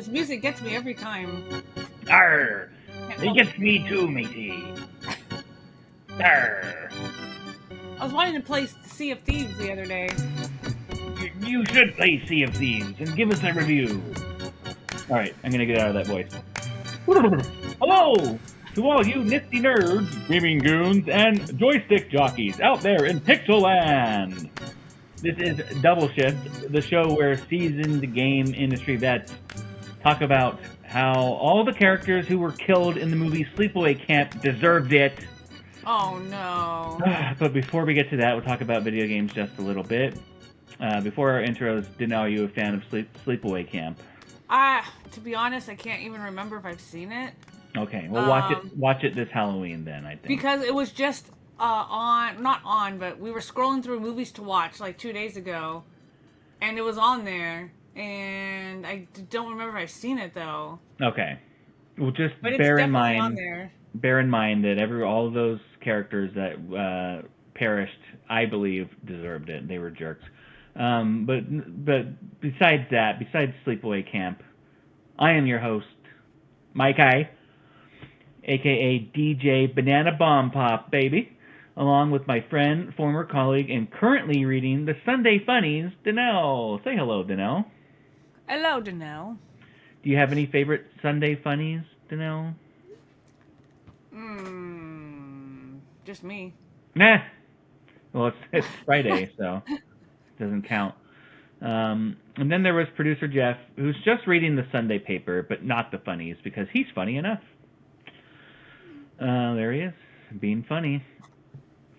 This music gets me every time. Arr! It gets me too, matey. Arr! I was wanting to play Sea of Thieves the other day. You should play Sea of Thieves and give us a review. Alright, I'm gonna get out of that voice. Hello to all you nifty nerds, gaming goons, and joystick jockeys out there in Pixelland. This is Double Shift, the show where seasoned game industry vets talk about how all the characters who were killed in the movie Sleepaway Camp deserved it. Oh no. But before we get to that, we'll talk about video games just a little bit. Before our intros, Dana, are you a fan of Sleepaway Camp? To be honest, I can't even remember if I've seen it. Okay, well watch it this Halloween then, I think. Because it was just but we were scrolling through movies to watch like 2 days ago, and it was on there, and I don't remember if I've seen it though. Okay, well just but bear it's in mind on there. Bear in mind that all of those characters that perished, I believe, deserved it. They were jerks. But besides Sleepaway Camp, I am your host, Mike I, aka DJ Banana Bomb Pop, baby, along with my friend, former colleague, and currently reading the Sunday Funnies, Danelle. Say hello, Danelle. Hello, Danelle. Do you have any favorite Sunday Funnies, Danelle? Just me. Nah. Well, it's Friday, so it doesn't count. And then there was producer Jeff, who's just reading the Sunday paper, but not the funnies, because he's funny enough. There he is, being funny.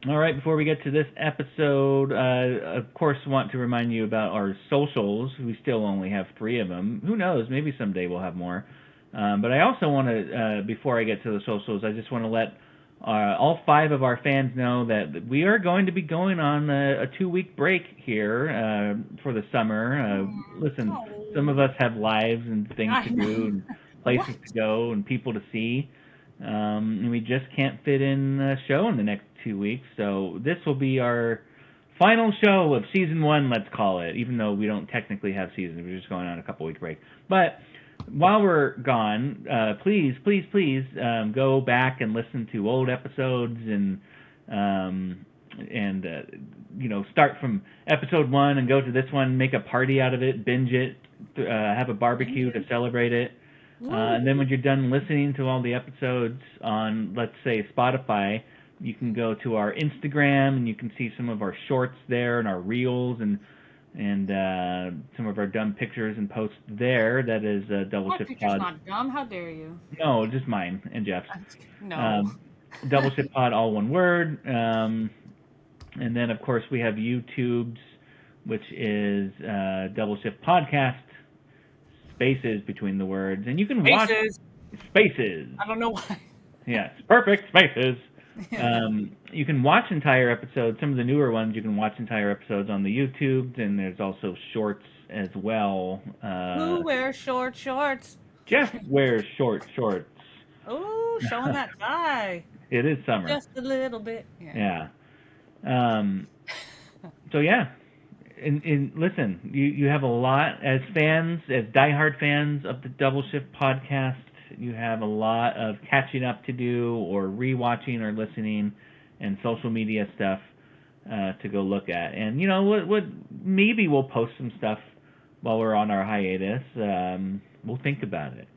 All right, before we get to this episode, of course, want to remind you about our socials. We still only have 3 of them. Who knows? Maybe someday we'll have more. But I also want to, before I get to the socials, I just want to let all 5 of our fans know that we are going to be going on a 2-week break here for the summer. Listen, some of us have lives and things to do and places to go and people to see. And we just can't fit in a show in the next 2 weeks. So this will be our final show of season 1, let's call it, even though we don't technically have seasons. We're just going on a couple-week break. But while we're gone, please go back and listen to old episodes and start from episode 1 and go to this one, make a party out of it, binge it, have a barbecue to celebrate it. And then when you're done listening to all the episodes on, let's say, Spotify, you can go to our Instagram and you can see some of our shorts there and our reels and some of our dumb pictures and posts there. That is Double Shift Pod. Picture's not dumb. How dare you? No, just mine and Jeff's. No. Double Shift Pod, all one word. And then, of course, we have YouTube's, which is Double Shift Podcast, spaces between the words. And you can watch... Spaces. I don't know why. Yeah, perfect. Spaces. You can watch entire episodes. Some of the newer ones, you can watch entire episodes on the YouTube, and there's also shorts as well. Who wears short shorts? Jeff wears short shorts. Ooh, showing that thigh. It is summer. Just a little bit. Yeah. So yeah, and listen, you have a lot as fans, as diehard fans of the Double Shift Podcast. You have a lot of catching up to do, or rewatching, or listening, and social media stuff to go look at. And you know what? Maybe we'll post some stuff while we're on our hiatus. We'll think about it.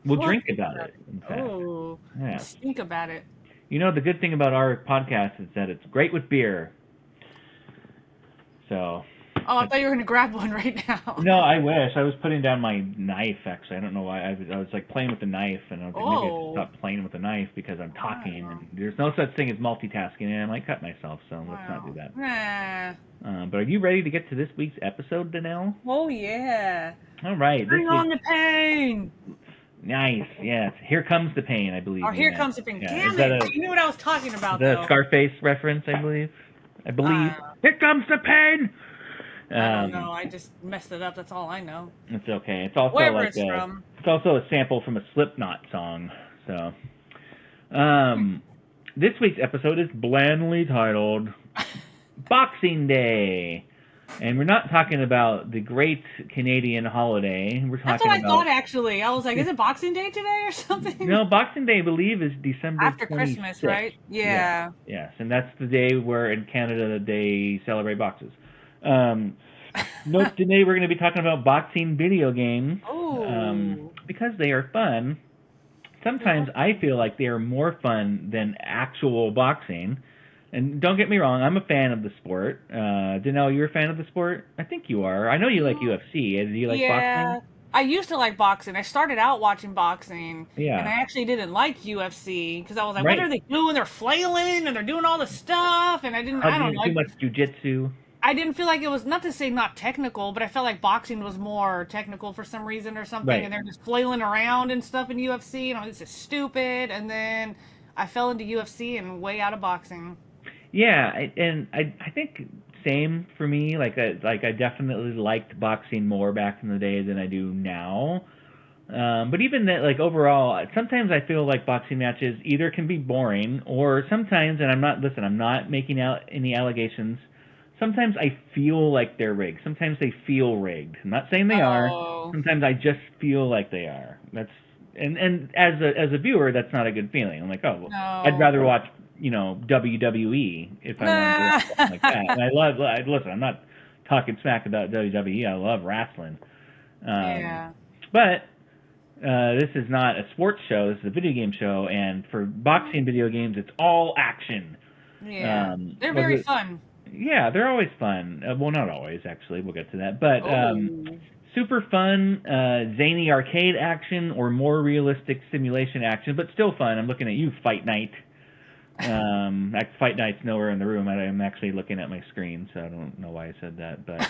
We'll drink about it. In fact. Oh, yeah. Think about it. You know, the good thing about our podcast is that it's great with beer. So. Oh, I thought you were going to grab one right now. No, I wish. I was putting down my knife, actually. I don't know why. I was like playing with the knife, and I was like, maybe I should stop playing with the knife because I'm talking, and there's no such thing as multitasking, and I might cut myself, so let's not do that. But are you ready to get to this week's episode, Danelle? Oh, yeah. All right. Bring on the pain. Nice, yes. Here Comes the Pain, I believe. Oh, Here Comes the Pain. Yeah. Damn it. You knew what I was talking about, the Scarface reference, I believe. Here Comes the Pain! I don't know. I just messed it up. That's all I know. It's okay. It's also wherever it's from. It's also a sample from a Slipknot song. So, this week's episode is blandly titled "Boxing Day." And we're not talking about the great Canadian holiday. We're That's what talking I thought, about actually. I was like, is it Boxing Day today or something? no, Boxing Day, I believe, is December After Christmas, 26th. right? Yes, Yeah. yes, and that's the day where in Canada they celebrate boxes. Um, note today we're going to be talking about boxing video games Oh. because they are fun. Sometimes I feel like they are more fun than actual boxing. And don't get me wrong, I'm a fan of the sport. Danelle, you're a fan of the sport? I think you are. I know you like UFC. Do you like boxing? Yeah. I used to like boxing. I started out watching boxing, and Yeah. I actually didn't like UFC because I was like, what are Right. they doing? They're flailing and they're doing all this stuff, and I don't Hugging know. too much jujitsu. I didn't feel like it was, not to say not technical, but I felt like boxing was more technical for some reason or something, and Right. they're just flailing around and stuff in UFC, and this is stupid. And then I fell into UFC and way out of boxing. Yeah, I think same for me. I definitely liked boxing more back in the day than I do now. But even that, like overall, sometimes I feel like boxing matches either can be boring or sometimes, and I'm not making out any allegations. Sometimes I feel like they're rigged. Sometimes they feel rigged. I'm not saying they are. Oh Sometimes I just feel like they are. And as a viewer, that's not a good feeling. I'm like, oh, well, I'd no. rather watch WWE if I wanted to watch something like that. And listen. I'm not talking smack about WWE. I love wrestling. Um, Yeah. but this is not a sports show. This is a video game show, and for boxing video games, it's all action. Yeah. They're Was very it? fun. Yeah, they're always fun. Well, not always actually. We'll get to that, but Oh. super fun, zany arcade action or more realistic simulation action, but still fun. I'm looking at you, Fight Night. Fight Night's nowhere in the room. I'm actually looking at my screen, so I don't know why I said that, but.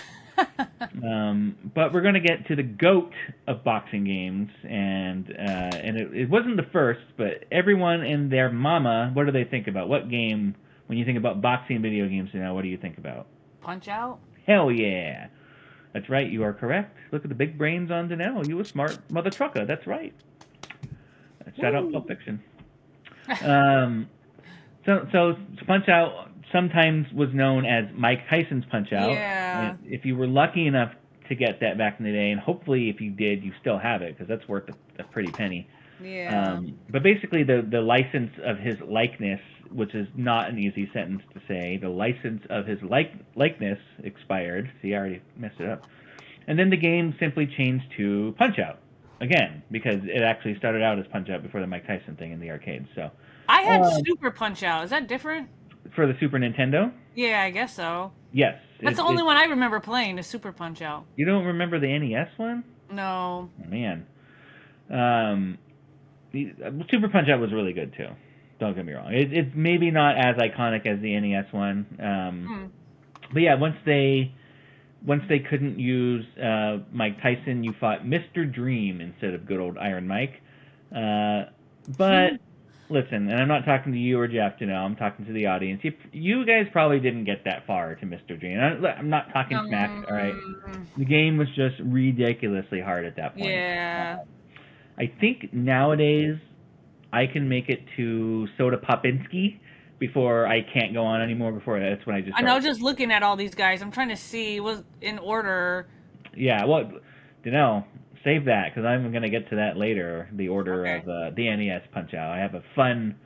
But we're going to get to the GOAT of boxing games, and it wasn't the first, but everyone and their mama, what do they think about? What game, when you think about boxing video games now, what do you think about? Punch Out? Hell yeah. That's right, you are correct. Look at the big brains on Danelle. You a smart mother trucker. That's right. Shout out Pulp Fiction. So Punch Out sometimes was known as Mike Tyson's Punch Out. Yeah. And if you were lucky enough to get that back in the day, and hopefully if you did, you still have it because that's worth a pretty penny. Yeah. But basically, the license of his likeness, which is not an easy sentence to say, the license of his likeness expired. See, I already messed it up. And then the game simply changed to Punch Out again because it actually started out as Punch Out before the Mike Tyson thing in the arcades. So I had Super Punch Out. Is that different? for the Super Nintendo, Yeah, I guess so. yes. That's the only one I remember playing is Super Punch Out. You don't remember the NES one? No. Oh, man. The Super Punch Out was really good too. Don't get me wrong. It's maybe not as iconic as the NES one. But yeah, once they couldn't use Mike Tyson, you fought Mr. Dream instead of good old Iron Mike. But listen, and I'm not talking to you or Jeff, I'm talking to the audience. You guys probably didn't get that far to Mr. Dream. I'm not talking smack, all right? The game was just ridiculously hard at that point. Yeah. I think nowadays I can make it to Soda Popinski before I can't go on anymore. Before that's when I just. I know. Just looking at all these guys, I'm trying to see was in order. Yeah, well, save that because I'm going to get to that later. The order of the NES Punch Out. I have a fun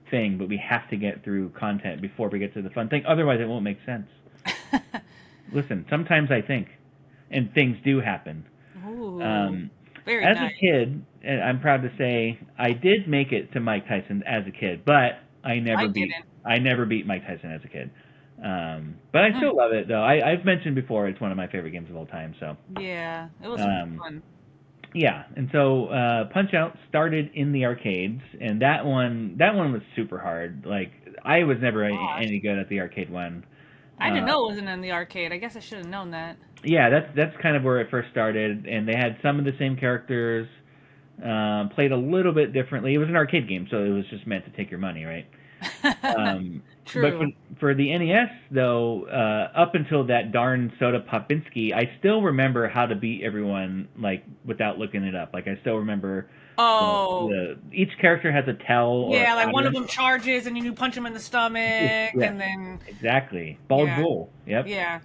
thing, but we have to get through content before we get to the fun thing. Otherwise, it won't make sense. Listen, sometimes I think, and things do happen. Ooh, very as nice. A kid, I'm proud to say I did make it to Mike Tyson as a kid, but I never beat Mike Tyson as a kid. But I still love it though. I've mentioned before it's one of my favorite games of all time. So yeah, it was fun. Yeah, and so Punch Out started in the arcades, and that one was super hard. Like I was never any good at the arcade one. I didn't know it wasn't in the arcade. I guess I should have known that. Yeah, that's kind of where it first started, and they had some of the same characters, played a little bit differently. It was an arcade game, so it was just meant to take your money, right? True. But for the NES, though, up until that darn Soda Popinski, I still remember how to beat everyone, like, without looking it up. Like, I still remember... each character has a tell. Yeah, like one of them charges, and you punch him in the stomach, and then... Exactly. Ball Bull. Yep. Yeah.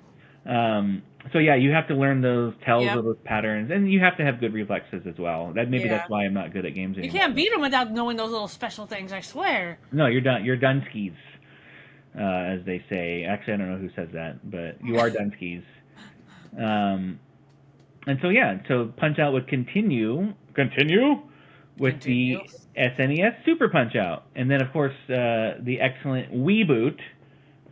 So yeah, you have to learn those tells Yep. of those patterns, and you have to have good reflexes as well. Maybe Yeah. that's why I'm not good at games You anymore. can't beat him without knowing those little special things, I swear. No, you're done. You're Dunskies, as they say. Actually, I don't know who says that, but you are Dunskies. Um, and so yeah, so Punch Out would continue with Continue. the SNES Super Punch Out, and then of course the excellent Wii Boot,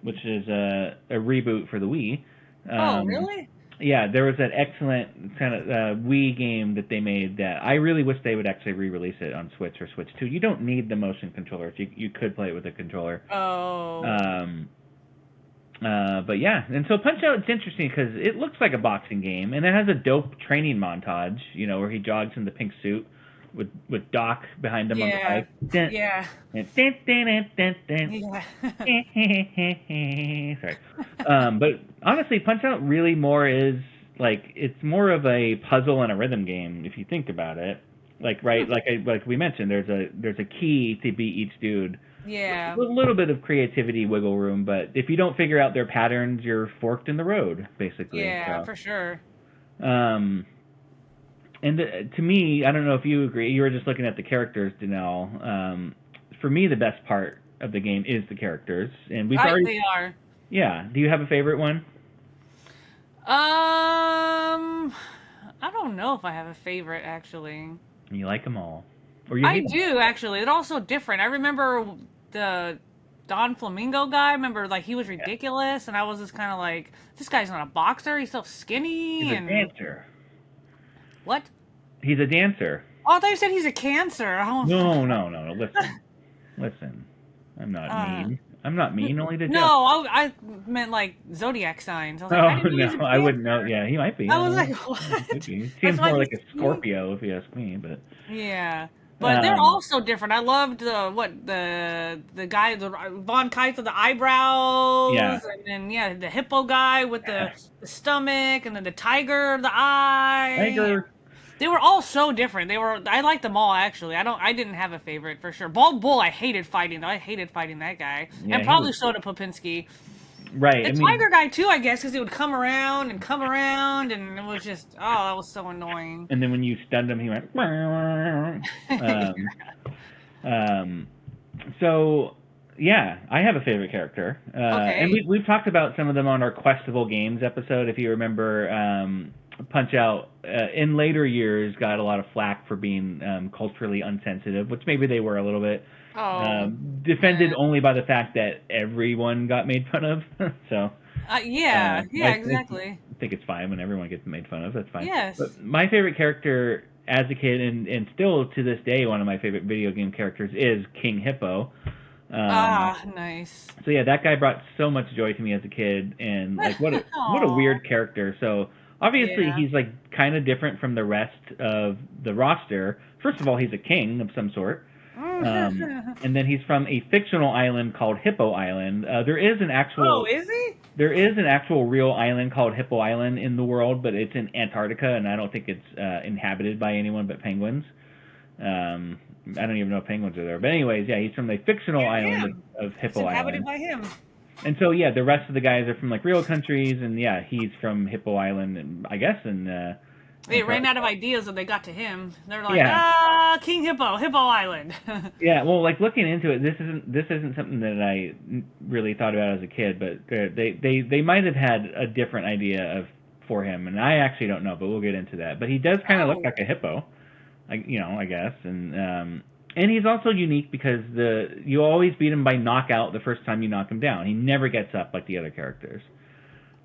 which is a reboot for the Wii. Oh, Um, really? yeah, there was that excellent kind of Wii game that they made that I really wish they would actually re-release it on Switch or Switch 2. You don't need the motion controller. You could play it with a controller. Oh. Um, but yeah, and so Punch Out, it's interesting because it looks like a boxing game, and it has a dope training montage, where he jogs in the pink suit with Doc behind him on the Yeah. bike. Dun, Yeah. dun, dun, dun, dun, dun, Yeah. Sorry. But honestly, Punch Out really more is it's more of a puzzle and a rhythm game if you think about it. Right, like we mentioned, there's a key to beat each dude. Yeah. A little bit of creativity, wiggle room, but if you don't figure out their patterns, you're forked in the road, basically. Yeah, So, for sure. um, and to me, I don't know if you agree. You were just looking at the characters, Danelle. For me, the best part of the game is the characters, and we've already. They are. Yeah. Do you have a favorite one? I don't know if I have a favorite actually. You like them all, or you I hate them all? do actually. They're all so different. I remember the Don Flamingo guy. I remember he was Yeah. ridiculous, and I was just kind of like, this guy's not a boxer. He's so skinny. He's a And dancer. what? He's a dancer. Oh, I thought you said he's a cancer. Oh. No. Listen. I'm not mean. I'm not mean. Only to No, Jeff. I meant like zodiac signs. I was Oh like, I didn't know he was no, a I wouldn't cancer. know. Yeah, he might be. I I was don't like, know. what? Could be. That's Seems why more he's like a skinny? Scorpio, if you ask me. But Yeah. But they're all so different. I loved the guy, the Von Kite with the yeah, eyebrows, and then the hippo guy with the stomach, and then the tiger, the eye. Tiger. They were all so different. I liked them all actually. I didn't have a favorite for sure. Bald Bull, I hated fighting though. I hated fighting that guy, Yeah, and he was probably so did Popinski. right. The I mean, tiger guy too, I guess, because he would come around, and it was just that was so annoying. and then when you stunned him, he went. Um, so yeah, I have a favorite character, and Okay. we've talked about some of them on our Questable Games episode. If you remember, Punch Out in later years got a lot of flack for being culturally insensitive, which maybe they were a little bit. Oh. Defended only by the fact that everyone got made fun of. So Yeah, I exactly. think it's fine when everyone gets made fun of. That's fine. Yes. But my favorite character as a kid, and still to this day, one of my favorite video game characters is King Hippo. Nice. So yeah, that guy brought so much joy to me as a kid, and what a Aw. weird character. So obviously Yeah. he's kind of different from the rest of the roster. First of all, he's a king of some sort. And then he's from a fictional island called Hippo Island. There is an actual. Oh, is he? There is an actual real island called Hippo Island in the world, but it's in Antarctica, and I don't think it's inhabited by anyone but penguins. I don't even know if penguins are there. But anyways, yeah, he's from the fictional island of It's Hippo inhabited Island. by him. And so, yeah, the rest of the guys are from, real countries, and, yeah, he's from Hippo Island, and I guess, and They ran out of ideas when they got to him. They're like, Yeah. King Hippo, Hippo Island. Yeah, well, looking into it, this isn't something that I really thought about as a kid, but they might have had a different idea for him, and I actually don't know, but we'll get into that. But he does kind of look like a hippo, I guess, and he's also unique because you always beat him by knockout the first time you knock him down. He never gets up like the other characters.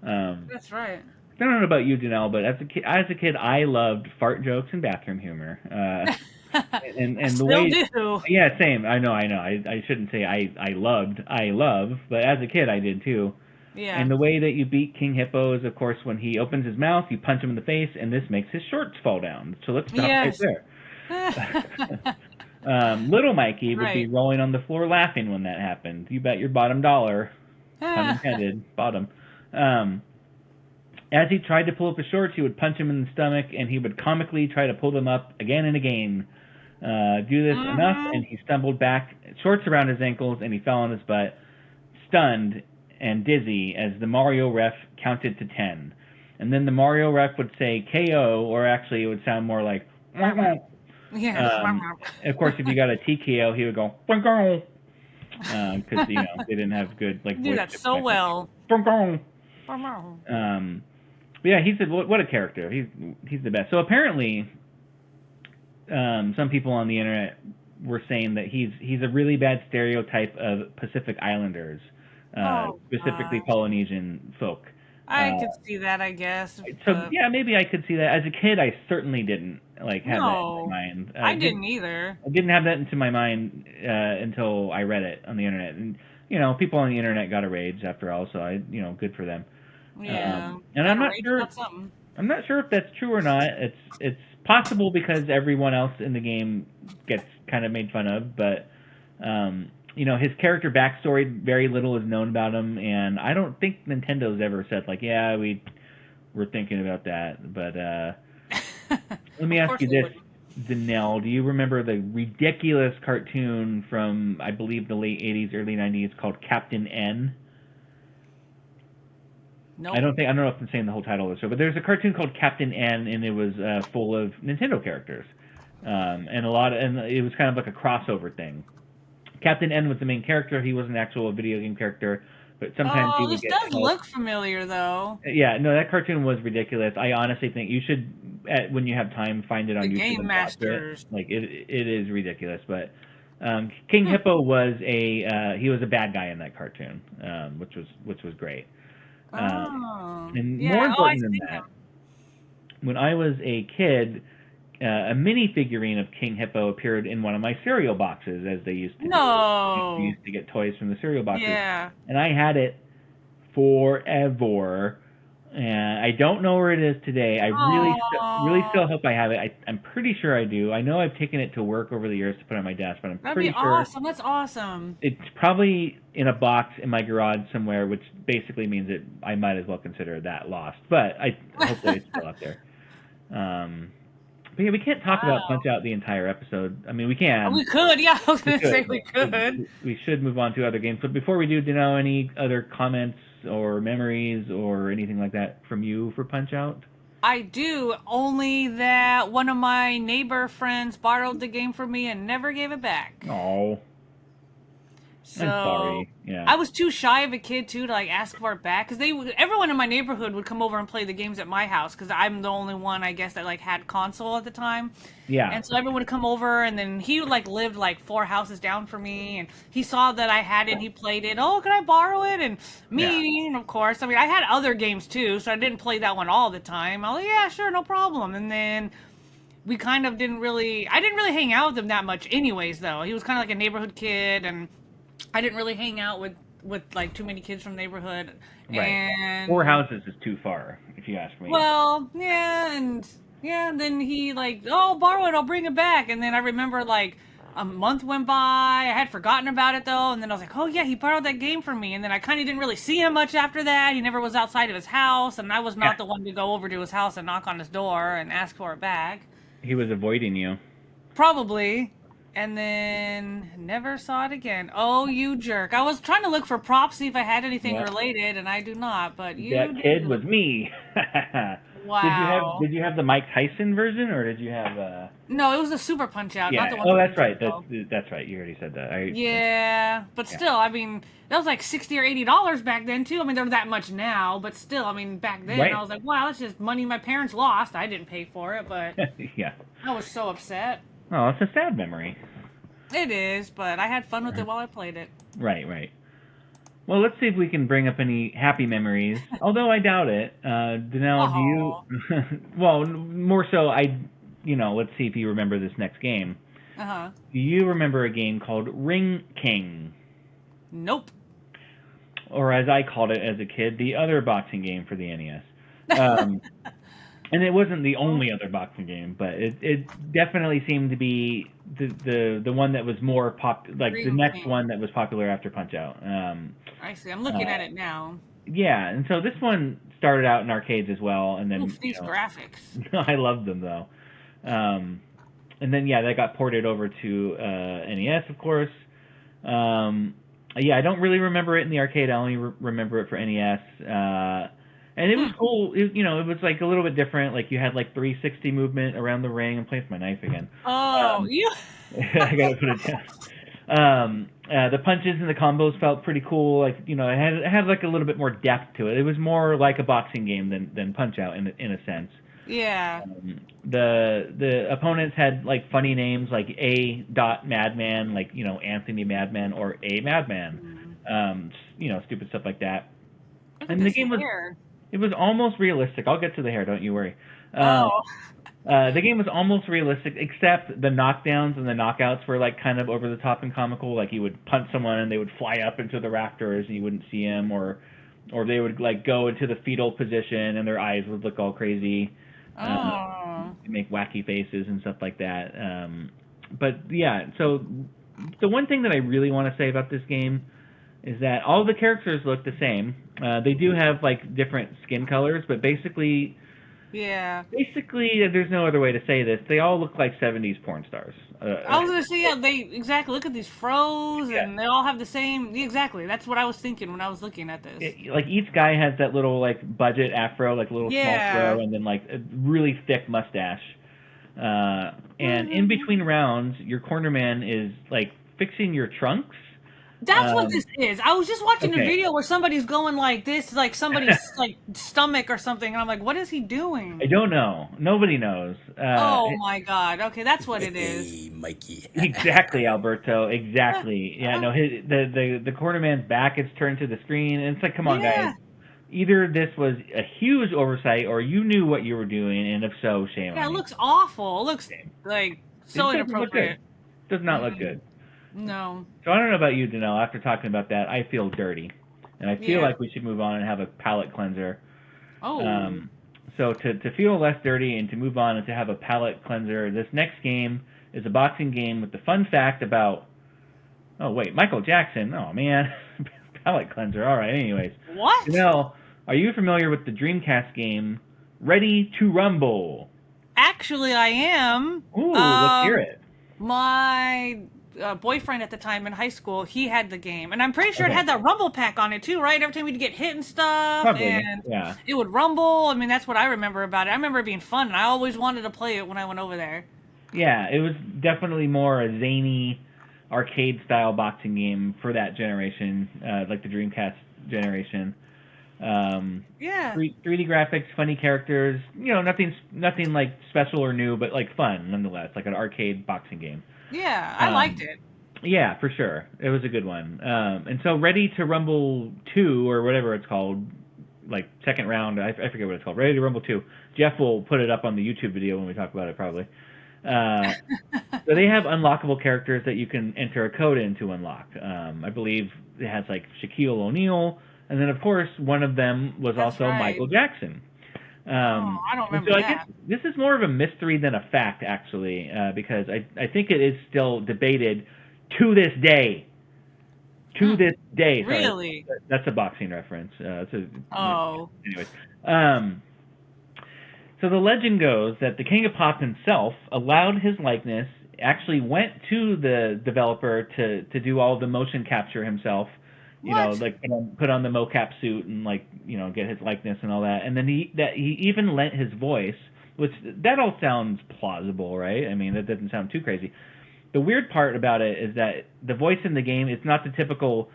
That's right. I don't know about you, Janelle, but as a kid, I loved fart jokes and bathroom humor. And the Still way, do. yeah, same. I know. I shouldn't say I love, but as a kid, I did too. Yeah. And the way that you beat King Hippo is, of course, when he opens his mouth, you punch him in the face, and this makes his shorts fall down. So let's stop right there. Little Mikey would be rolling on the floor laughing when that happened. You bet your bottom dollar, pun intended, bottom. As he tried to pull up his shorts, he would punch him in the stomach, and he would comically try to pull them up again and again. Do this enough, and he stumbled back, shorts around his ankles, and he fell on his butt, stunned, and dizzy as the Mario ref counted to 10. And then the Mario ref would say KO, or actually it would sound more like... Yeah. Of course, if you got a TKO, he would go... Because, they didn't have good, like, do voice that so well. But yeah, what a character. He's the best. So apparently, some people on the internet were saying that he's a really bad stereotype of Pacific Islanders, specifically Polynesian folk. I could see that, I guess. So yeah, maybe I could see that. As a kid, I certainly didn't have that in my mind. I didn't either. I didn't have that into my mind until I read it on the internet, and people on the internet got a rage after all. So good for them. Yeah, and I'm not sure. I'm not sure if that's true or not. It's possible because everyone else in the game gets kind of made fun of, but his character backstory, very little is known about him, and I don't think Nintendo's ever said like, yeah, we're thinking about that. But let me ask you this, Danelle, do you remember the ridiculous cartoon from I believe the late '80s, early '90s called Captain N? Nope. I don't know if I'm saying the whole title of the show, but there's a cartoon called Captain N, and it was full of Nintendo characters, and it was kind of like a crossover thing. Captain N was the main character. He was an actual video game character, but sometimes he would this does look familiar, though. Yeah, no, that cartoon was ridiculous. I honestly think you should, when you have time, find it on YouTube. Game Masters. Like it is ridiculous, but King Hippo was he was a bad guy in that cartoon, which was great. And more important than that, when I was a kid, a mini figurine of King Hippo appeared in one of my cereal boxes, as they used to do. We used to get toys from the cereal boxes. Yeah. And I had it forever. And I don't know where it is today. I really still hope I have it. I'm pretty sure I do. I know I've taken it to work over the years to put on my desk, but I'm pretty sure. That'd be awesome. That's awesome. It's probably in a box in my garage somewhere, which basically means that I might as well consider that lost. But hopefully it's still up there. But yeah, we can't talk about Punch-Out the entire episode. I mean, we can. We could, yeah. I was going to say we could. We should move on to other games. But before we do know any other comments or memories or anything like that from you for Punch-Out? I do, only that one of my neighbor friends borrowed the game from me and never gave it back. Oh. So, I'm sorry. Yeah. I was too shy of a kid too to ask for it back because everyone in my neighborhood would come over and play the games at my house because I'm the only one I guess that had console at the time. Yeah. And so everyone would come over, and then he lived 4 houses down from me, and he saw that I had it and he played it. Oh, can I borrow it? And me, and of course, I mean, I had other games too, so I didn't play that one all the time. I was like, yeah, sure, no problem. And then we kind of I didn't really hang out with him that much anyways, though. He was kind of like a neighborhood kid, and I didn't really hang out with too many kids from the neighborhood. Right. And 4 houses is too far, if you ask me. Well, yeah, and then he oh, borrow it, I'll bring it back. And then I remember a month went by. I had forgotten about it though, and then I was like, oh yeah, he borrowed that game from me. And then I kind of didn't really see him much after that. He never was outside of his house, and I was not the one to go over to his house and knock on his door and ask for it back. He was avoiding you. Probably. And then never saw it again. Oh, you jerk. I was trying to look for props, see if I had anything related, and I do not, but you That kid was me. Wow. Did you have the Mike Tyson version, or did you have No, it was the Super Punch-Out, not the one. Oh, that's right. That's right. You already said that. But still, I mean, that was $60 or $80 back then too. I mean, they're that much now, but still, I mean, back then I was like, wow, that's just money my parents lost. I didn't pay for it, but yeah. I was so upset. Oh, it's a sad memory. It is, but I had fun with it while I played it. Right. Well, let's see if we can bring up any happy memories. Although I doubt it. Danelle, do you? Well, more so, let's see if you remember this next game. Uh-huh. Do you remember a game called Ring King? Nope. Or as I called it as a kid, the other boxing game for the NES. And it wasn't the only other boxing game, but it definitely seemed to be the one that was more the next one that was popular after Punch-Out. I see. I'm looking at it now. Yeah, and so this one started out in arcades as well, and then these graphics. I loved them though. And then they got ported over to NES, of course. Yeah, I don't really remember it in the arcade. I only remember it for NES. And it was cool. It was like a little bit different. Like you had like 360 movement around the ring. I'm playing with my knife again. Oh, Um, you. I gotta put it down. The punches and the combos felt pretty cool. Like it had like a little bit more depth to it. It was more like a boxing game than Punch Out in a sense. Yeah. The opponents had like funny names like A. Dot Madman, like Anthony Madman or A Madman, Mm. stupid stuff like that. Look at And the this game was hair. it was almost realistic. I'll get to the hair, don't you worry. Um, Oh. the game was almost realistic, except the knockdowns and the knockouts were like kind of over the top and comical. Like you would punch someone and they would fly up into the rafters and you wouldn't see them, or they would like go into the fetal position and their eyes would look all crazy, Oh. make wacky faces and stuff like that. But yeah, so the one thing that I really want to say about this game is that all the characters look the same. They do have like different skin colors, but Yeah. basically, there's no other way to say this. They all look like 70s porn stars. I was gonna say, yeah, they exactly look at these froze, Yeah. and they all have the same. Exactly, that's what I was thinking when I was looking at this. Like each guy has that little like budget afro, like a little small Yeah. fro, and then like a really thick mustache. And in between rounds, your cornerman is like fixing your trunks. That's what Um, this is. I was just watching a okay. video where somebody's going like this, like somebody's like stomach or something, and I'm like, what is he doing? I don't know. Nobody knows. Oh my god. Okay, that's what it is. Hey, Mikey. Exactly, Alberto. Exactly. Yeah. No. The cornerman's back is turned to the screen, and it's like, come on, Yeah. guys. Either this was a huge oversight, or you knew what you were doing, and if so, shame Yeah, it on you. looks awful. It looks like so It doesn't look good. inappropriate. Does not look good. No. So I don't know about you, Danelle. After talking about that, I feel dirty, and I feel Yeah. like we should move on and have a palate cleanser. Oh. So to feel less dirty and to move on and to have a palate cleanser, this next game is a boxing game with the fun fact about. Oh wait, Michael Jackson. Oh man, palate cleanser. All right. Anyways, What? Danelle, are you familiar with the Dreamcast game Ready to Rumble? Actually, I am. Ooh, let's hear it. My boyfriend at the time in high school, he had the game, and I'm pretty sure Okay. it had that rumble pack on it too, right? Every time we'd get hit and stuff, Probably, and yeah. it would rumble. I mean, that's what I remember about it. I remember it being fun, and I always wanted to play it when I went over there. Yeah, it was definitely more a zany arcade-style boxing game for that generation, like the Dreamcast generation. Yeah. 3D graphics, funny characters. Nothing like special or new, but like fun nonetheless, like an arcade boxing game. Yeah, I liked it. Yeah, for sure. It was a good one. And so Ready to Rumble 2, or whatever it's called, like second round, I forget what it's called, Ready to Rumble 2. Jeff will put it up on the YouTube video when we talk about it, probably. So they have unlockable characters that you can enter a code in to unlock. I believe it has like Shaquille O'Neal, and then of course one of them was That's also right. Michael Jackson. I don't remember so I that. guess this is more of a mystery than a fact, actually, because I think it is still debated to this day. To this day. Sorry, Really? that's a boxing reference. Oh. Anyways. So the legend goes that the King of Pop himself allowed his likeness, actually went to the developer to do all the motion capture himself. What? Like put on the mocap suit and get his likeness and all that. And then he even lent his voice, which that all sounds plausible, right? I mean, that doesn't sound too crazy. The weird part about it is that the voice in the game is not the typical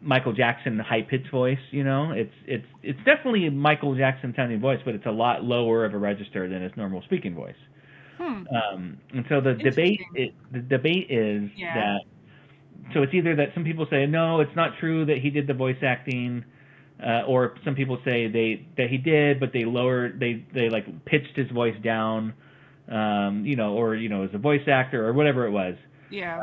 Michael Jackson high pitched voice. It's definitely a Michael Jackson sounding voice, but it's a lot lower of a register than his normal speaking voice. And so the debate is Yeah. that. So it's either that some people say no, it's not true that he did the voice acting, or some people say that he did, but they like pitched his voice down, or as a voice actor or whatever it was. Yeah.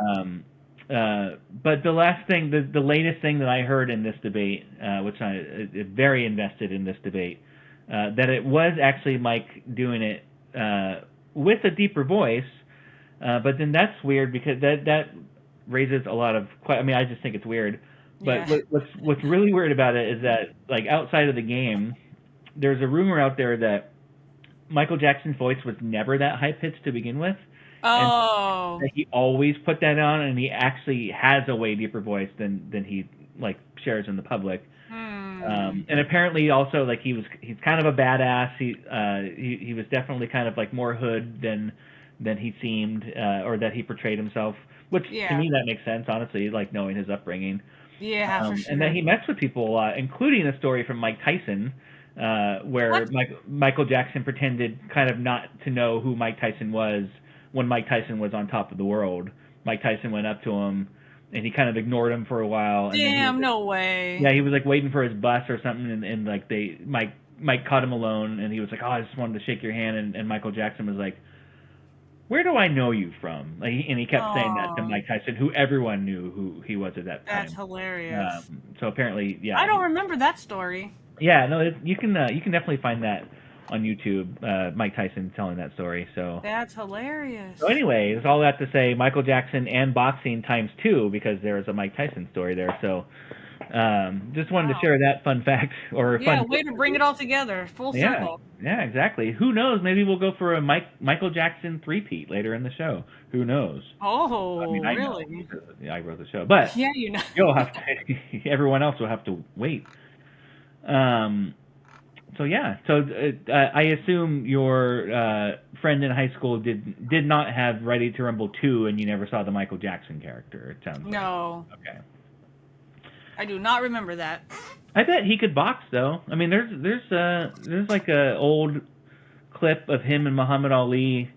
But the latest thing that I heard in this debate, which I is very invested in this debate, that it was actually Mike doing it with a deeper voice, but then that's weird because that raises a lot of I just think it's weird. But Yeah. what's really weird about it is that like outside of the game, there's a rumor out there that Michael Jackson's voice was never that high pitched to begin with. and Oh. that he always put that on, and he actually has a way deeper voice than he like shares in the public. Hmm. And apparently also like he's kind of a badass. He was definitely kind of like more hood than he seemed, or that he portrayed himself. Which to Yeah. me that makes sense, honestly, like knowing his upbringing. Yeah, for And that sure. he messed with people a lot, including a story from Mike Tyson, What? where Michael Jackson pretended kind of not to know who Mike Tyson was when Mike Tyson was on top of the world. Mike Tyson went up to him, and he kind of ignored him for a while, and then he was Damn, no way. yeah, he was like waiting for his bus or something, and like Mike caught him alone, and he was like, oh, I just wanted to shake your hand, and Michael Jackson was like, where do I know you from? Like, and he kept saying that to Oh, Mike Tyson, who everyone knew who he was at that that's time. hilarious. So apparently, I yeah, don't remember that story. yeah, no, you can definitely find that on YouTube. Mike Tyson telling that story. That's So hilarious. anyway, it's all that to say Michael Jackson and boxing times two because there was a Mike Tyson story there. So just wanted to Wow. share that fun fact or Yeah, fun. way to bring it all together. Full Yeah, circle. yeah, exactly. Who knows? Maybe we'll go for a Michael Jackson three-peat later in the show. Who knows? I mean, Oh, I know really? because I wrote the show, but Yeah, you know. you'll have to. Everyone else will have to wait. Um. So yeah. So I assume your friend in high school did not have Ready to Rumble 2, and you never saw the Michael Jackson character. It sounds like. No, Okay. I do not remember that. I bet he could box though. I mean, there's like a old clip of him and Muhammad Ali,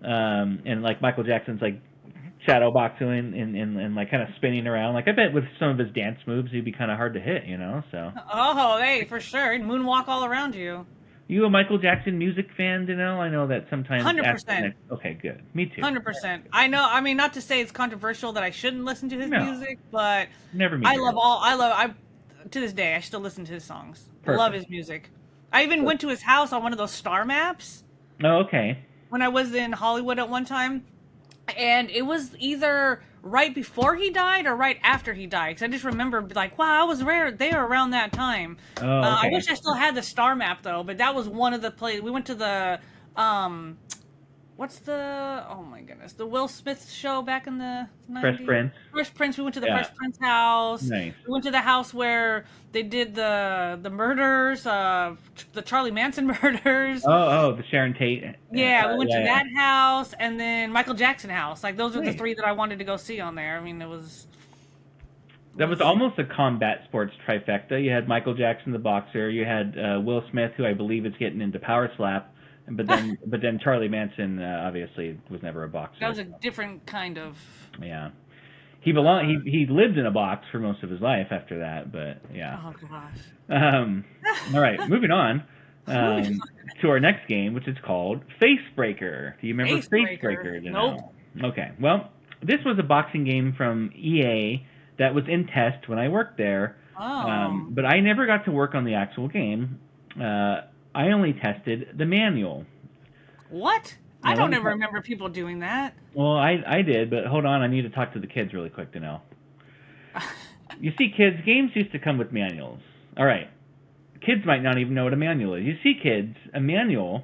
and like Michael Jackson's like shadow boxing and like kind of spinning around. Like I bet with some of his dance moves, he'd be kind of hard to hit, you know. So Oh, hey, for sure. Moonwalk all around you. you a Michael Jackson music fan, you know? I know that sometimes after 100%. that. Okay, good. Me too. 100%. I know. I mean, not to say it's controversial that I shouldn't listen to his No, music, but never me I either. love all. I love. I to this day I still listen to his songs. Love Perfect. his music. I even went to his house on one of those star maps Oh, okay. when I was in Hollywood at one time, and it was either right before he died or right after he died. Because I just remember like, wow, I was there around that time. Oh, I okay. wish I still had the star map though, but that was one of the places we went to the um what's the oh my goodness, the Will Smith show back in the Fresh 90s. Prince. Fresh Prince. We went to the Yeah. Fresh Prince house. Nice. We went to the house where they did the murders, the Charlie Manson murders. Oh, the Sharon Tate. Yeah, we went to Yeah, yeah. that house and then Michael Jackson house. Like those are the Nice. three that I wanted to go see on there. I mean, it That was was almost a combat sports trifecta. You had Michael Jackson, the boxer. You had Will Smith, who I believe is getting into power slap. But then Charlie Manson obviously was never a boxer. that was a different kind of. Yeah, he lived in a box for most of his life after that. But yeah. Oh gosh. All right, moving on to our next game, which is called Facebreaker. Do you remember Facebreaker. Facebreaker? Nope. Okay. Well, this was a boxing game from EA that was in test when I worked there. Oh. But I never got to work on the actual game. I only tested the manual. What? I Now, don't ever remember people doing that. well, I did, but hold on, I need to talk to the kids really quick to know. You see, kids, games used to come with manuals. All right. Kids might not even know what a manual is. You see, kids, a manual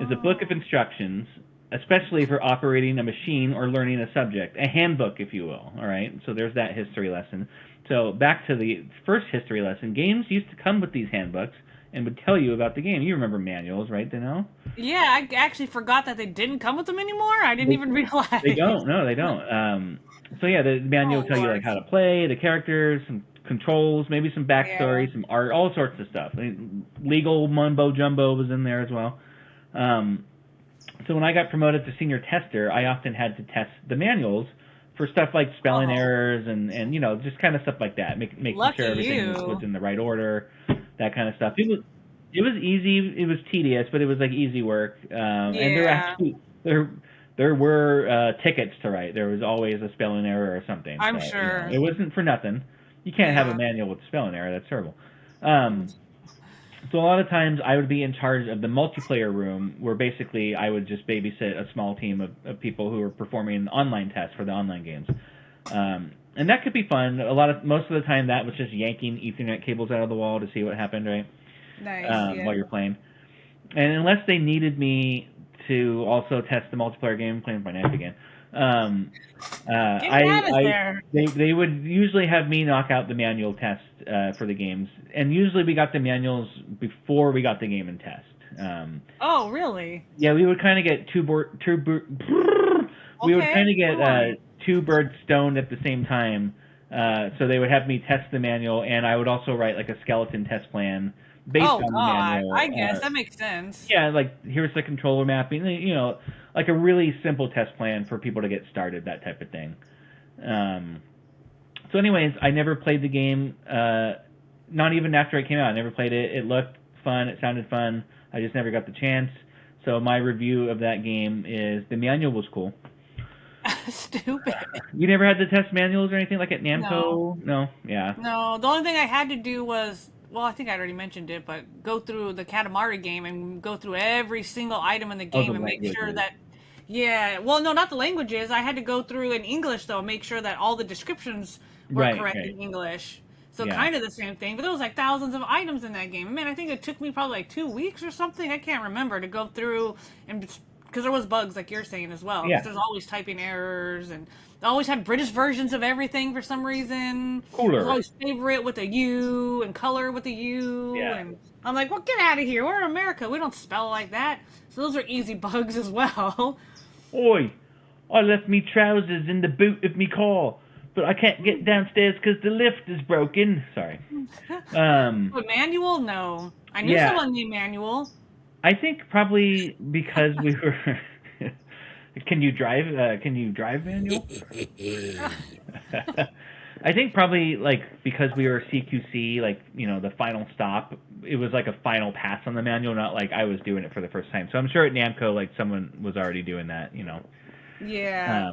is a book of instructions, especially for operating a machine or learning a subject, a handbook, if you will. All right, so there's that history lesson. So back to the first history lesson. Games used to come with these handbooks and would tell you about the game. You remember manuals, right, Danelle? Yeah, I actually forgot that they didn't come with them anymore. I didn't even realize. They don't. No, they don't. So yeah, the manual will tell you like how to play, the characters, some controls, maybe some backstory, some art, all sorts of stuff. I mean, legal mumbo jumbo was in there as well. So when I got promoted to senior tester, I often had to test the manuals for stuff like spelling errors and you know, just kind of stuff like that, making Lucky sure everything you. was in the right order, that kind of stuff. It was easy. It was tedious, but it was like easy work. And there were tickets to write. There was always a spelling error or something. I'm so, sure. you know, it wasn't for nothing. You can't have a Yeah. manual with spelling error. That's terrible. So a lot of times I would be in charge of the multiplayer room, where basically I would just babysit a small team of people who were performing online tests for the online games. And that could be fun. Most of the time that was just yanking Ethernet cables out of the wall to see what happened, right? Nice. While you're playing. And unless they needed me to also test the multiplayer game. Playing with my knife again. Get out of there. They would usually have me knock out the manual test for the games, and usually we got the manuals before we got the game and test. Oh, really? Yeah, we would kind of get two birds stoned at the same time. So they would have me test the manual, and I would also write like a skeleton test plan based on the manual. I guess that makes sense. Yeah, like here's the controller mapping, you know, like a really simple test plan for people to get started, that type of thing. So anyways, I never played the game, not even after it came out. I never played it. It looked fun. It sounded fun. I just never got the chance. So my review of that game is the manual was cool. Stupid. You never had the test manuals or anything like at Namco? No? Yeah. No, the only thing I had to do was, well, I think I already mentioned it, but go through the Katamari game and go through every single item in the game and make sure that, well, no, not the languages. I had to go through in English, though, make sure that all the descriptions were correct in English. So kind of the same thing, but there was like thousands of items in that game. Man, I think it took me probably like 2 weeks or something. I can't remember to go through and because there was bugs like you're saying as well. Because there's always typing errors, and I always had British versions of everything for some reason. Cooler. It was always favorite with a U and color with a U. Yeah. And I'm like, well, get out of here. We're in America. We don't spell like that. So those are easy bugs as well. Oi, I left me trousers in the boot of me car, but I can't get downstairs because the lift is broken. Sorry. But manual? No. I knew someone named Manuel. I think probably because we were. Can you drive manual? I think probably like because we were CQC, like, you know, the final stop. It was like a final pass on the manual, not like I was doing it for the first time. So I'm sure at Namco, like someone was already doing that, you know. Yeah.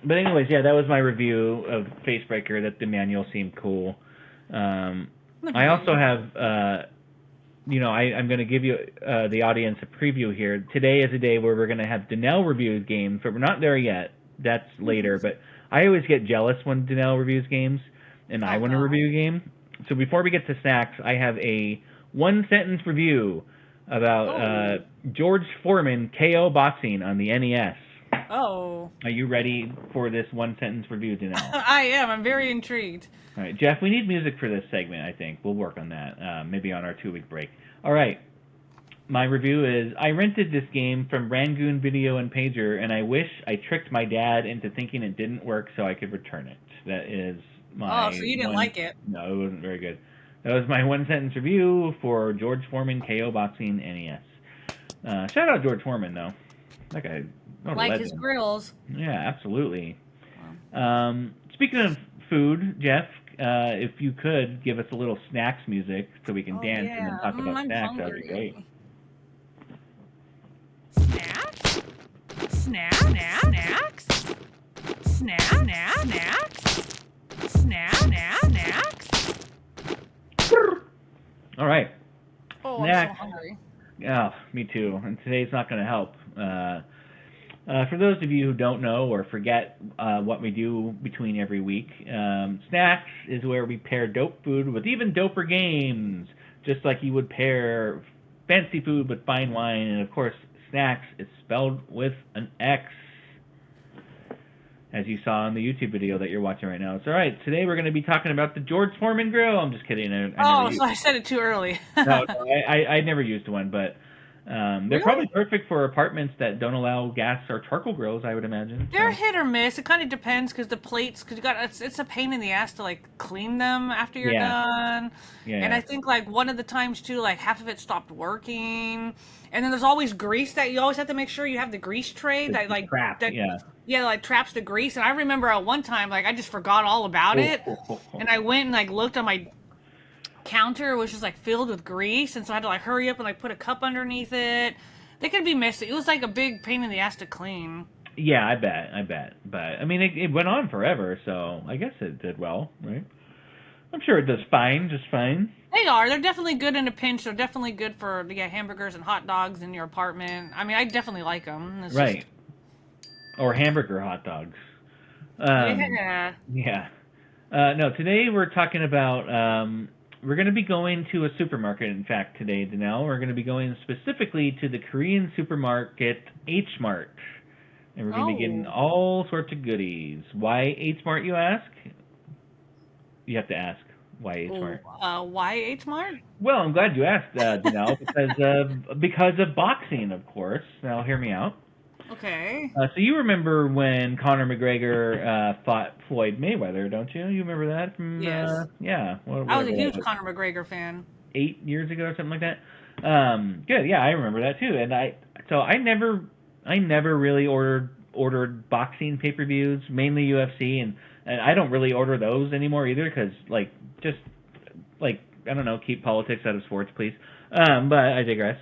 But anyways, yeah, that was my review of Facebreaker. That the manual seemed cool. I also have. You know, I'm going to give you the audience a preview here. Today is a day where we're going to have Danelle review games, but we're not there yet. That's later. But I always get jealous when Danelle reviews games, and I want to review a game. So before we get to snacks, I have a one-sentence review about George Foreman KO boxing on the NES. Oh. Are you ready for this one-sentence review, Danelle? I am. I'm very intrigued. All right, Jeff, we need music for this segment, I think. We'll work on that, maybe on our 2-week break. All right, my review is, I rented this game from Rangoon Video and Pager, and I wish I tricked my dad into thinking it didn't work so I could return it. That is my... Oh, so you didn't like it. No, it wasn't very good. That was my one-sentence review for George Foreman KO Boxing NES. Shout out George Foreman, though. That guy... Like his grills. Yeah, absolutely. Speaking of food, Jeff, if you could give us a little snacks music so we can dance and then talk about snacks, that would be great. Snacks? Snacks? Snacks? Snacks? Snacks? All right. Oh, snacks. I'm so hungry. Oh, me too. And today's not going to help. For those of you who don't know or forget what we do between every week, snacks is where we pair dope food with even doper games, just like you would pair fancy food with fine wine. And of course, snacks is spelled with an X, as you saw in the YouTube video that you're watching right now. It's all right. Today we're going to be talking about the George Foreman grill. I'm just kidding. I said it too early. No, I never used one, but they're probably perfect for apartments that don't allow gas or charcoal grills, I would imagine. They're hit or miss. It kind of depends because the plates, because it's a pain in the ass to like clean them after you're done. Yeah. And I think like one of the times too, like half of it stopped working, and then there's always grease that you always have to make sure you have the grease tray that like like traps the grease. And I remember at one time like I just forgot all about it, and I went and like looked on my counter, was just like filled with grease, and so I had to like hurry up and like put a cup underneath it. They could be messy. It was like a big pain in the ass to clean. Yeah, I bet. But I mean, it went on forever, so I guess it did well, right? I'm sure it does fine, just fine. They're definitely good in a pinch. They're definitely good for hamburgers and hot dogs in your apartment. I mean, I definitely like them. It's right. Or hamburger hot dogs. Yeah. No, today we're talking about we're going to be going to a supermarket, in fact, today, Danelle. We're going to be going specifically to the Korean supermarket H Mart. And we're going to be getting all sorts of goodies. Why H Mart, you ask? You have to ask. Why H Mart? Why H Mart? Well, I'm glad you asked, Danelle, because of boxing, of course. Now, hear me out. Okay. So you remember when Conor McGregor fought Floyd Mayweather, don't you? You remember that from? Yes. Yeah. I was a huge Conor McGregor fan. 8 years ago or something like that. Good. Yeah, I remember that too. And I never really ordered boxing pay-per-views, mainly UFC, and I don't really order those anymore either because I don't know, keep politics out of sports, please. But I digress.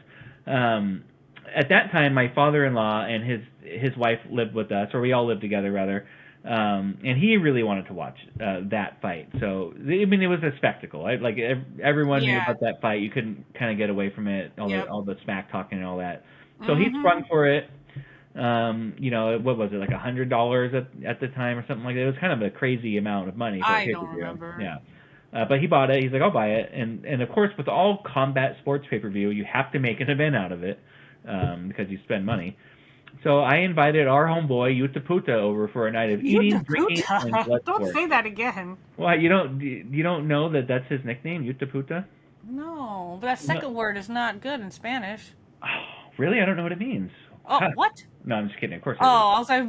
At that time, my father-in-law and his wife lived with us, or we all lived together rather, and he really wanted to watch that fight. So I mean, it was a spectacle. Everyone knew about that fight. You couldn't kind of get away from it. All the smack talking and all that. So he sprung for it. What was it, like $100 at the time or something like that? It was kind of a crazy amount of money. I don't remember. Yeah. But he bought it. He's like, I'll buy it. And of course, with all combat sports pay-per-view, you have to make an event out of it because you spend money. So I invited our homeboy, Yuta Puta, over for a night of eating, drinking, and blood Don't sport. say that again. Well, you don't know that that's his nickname, Yuta Puta? No, but that second word is not good in Spanish. Oh, really? I don't know what it means. Oh, what? No, I'm just kidding. Of course. I was like, I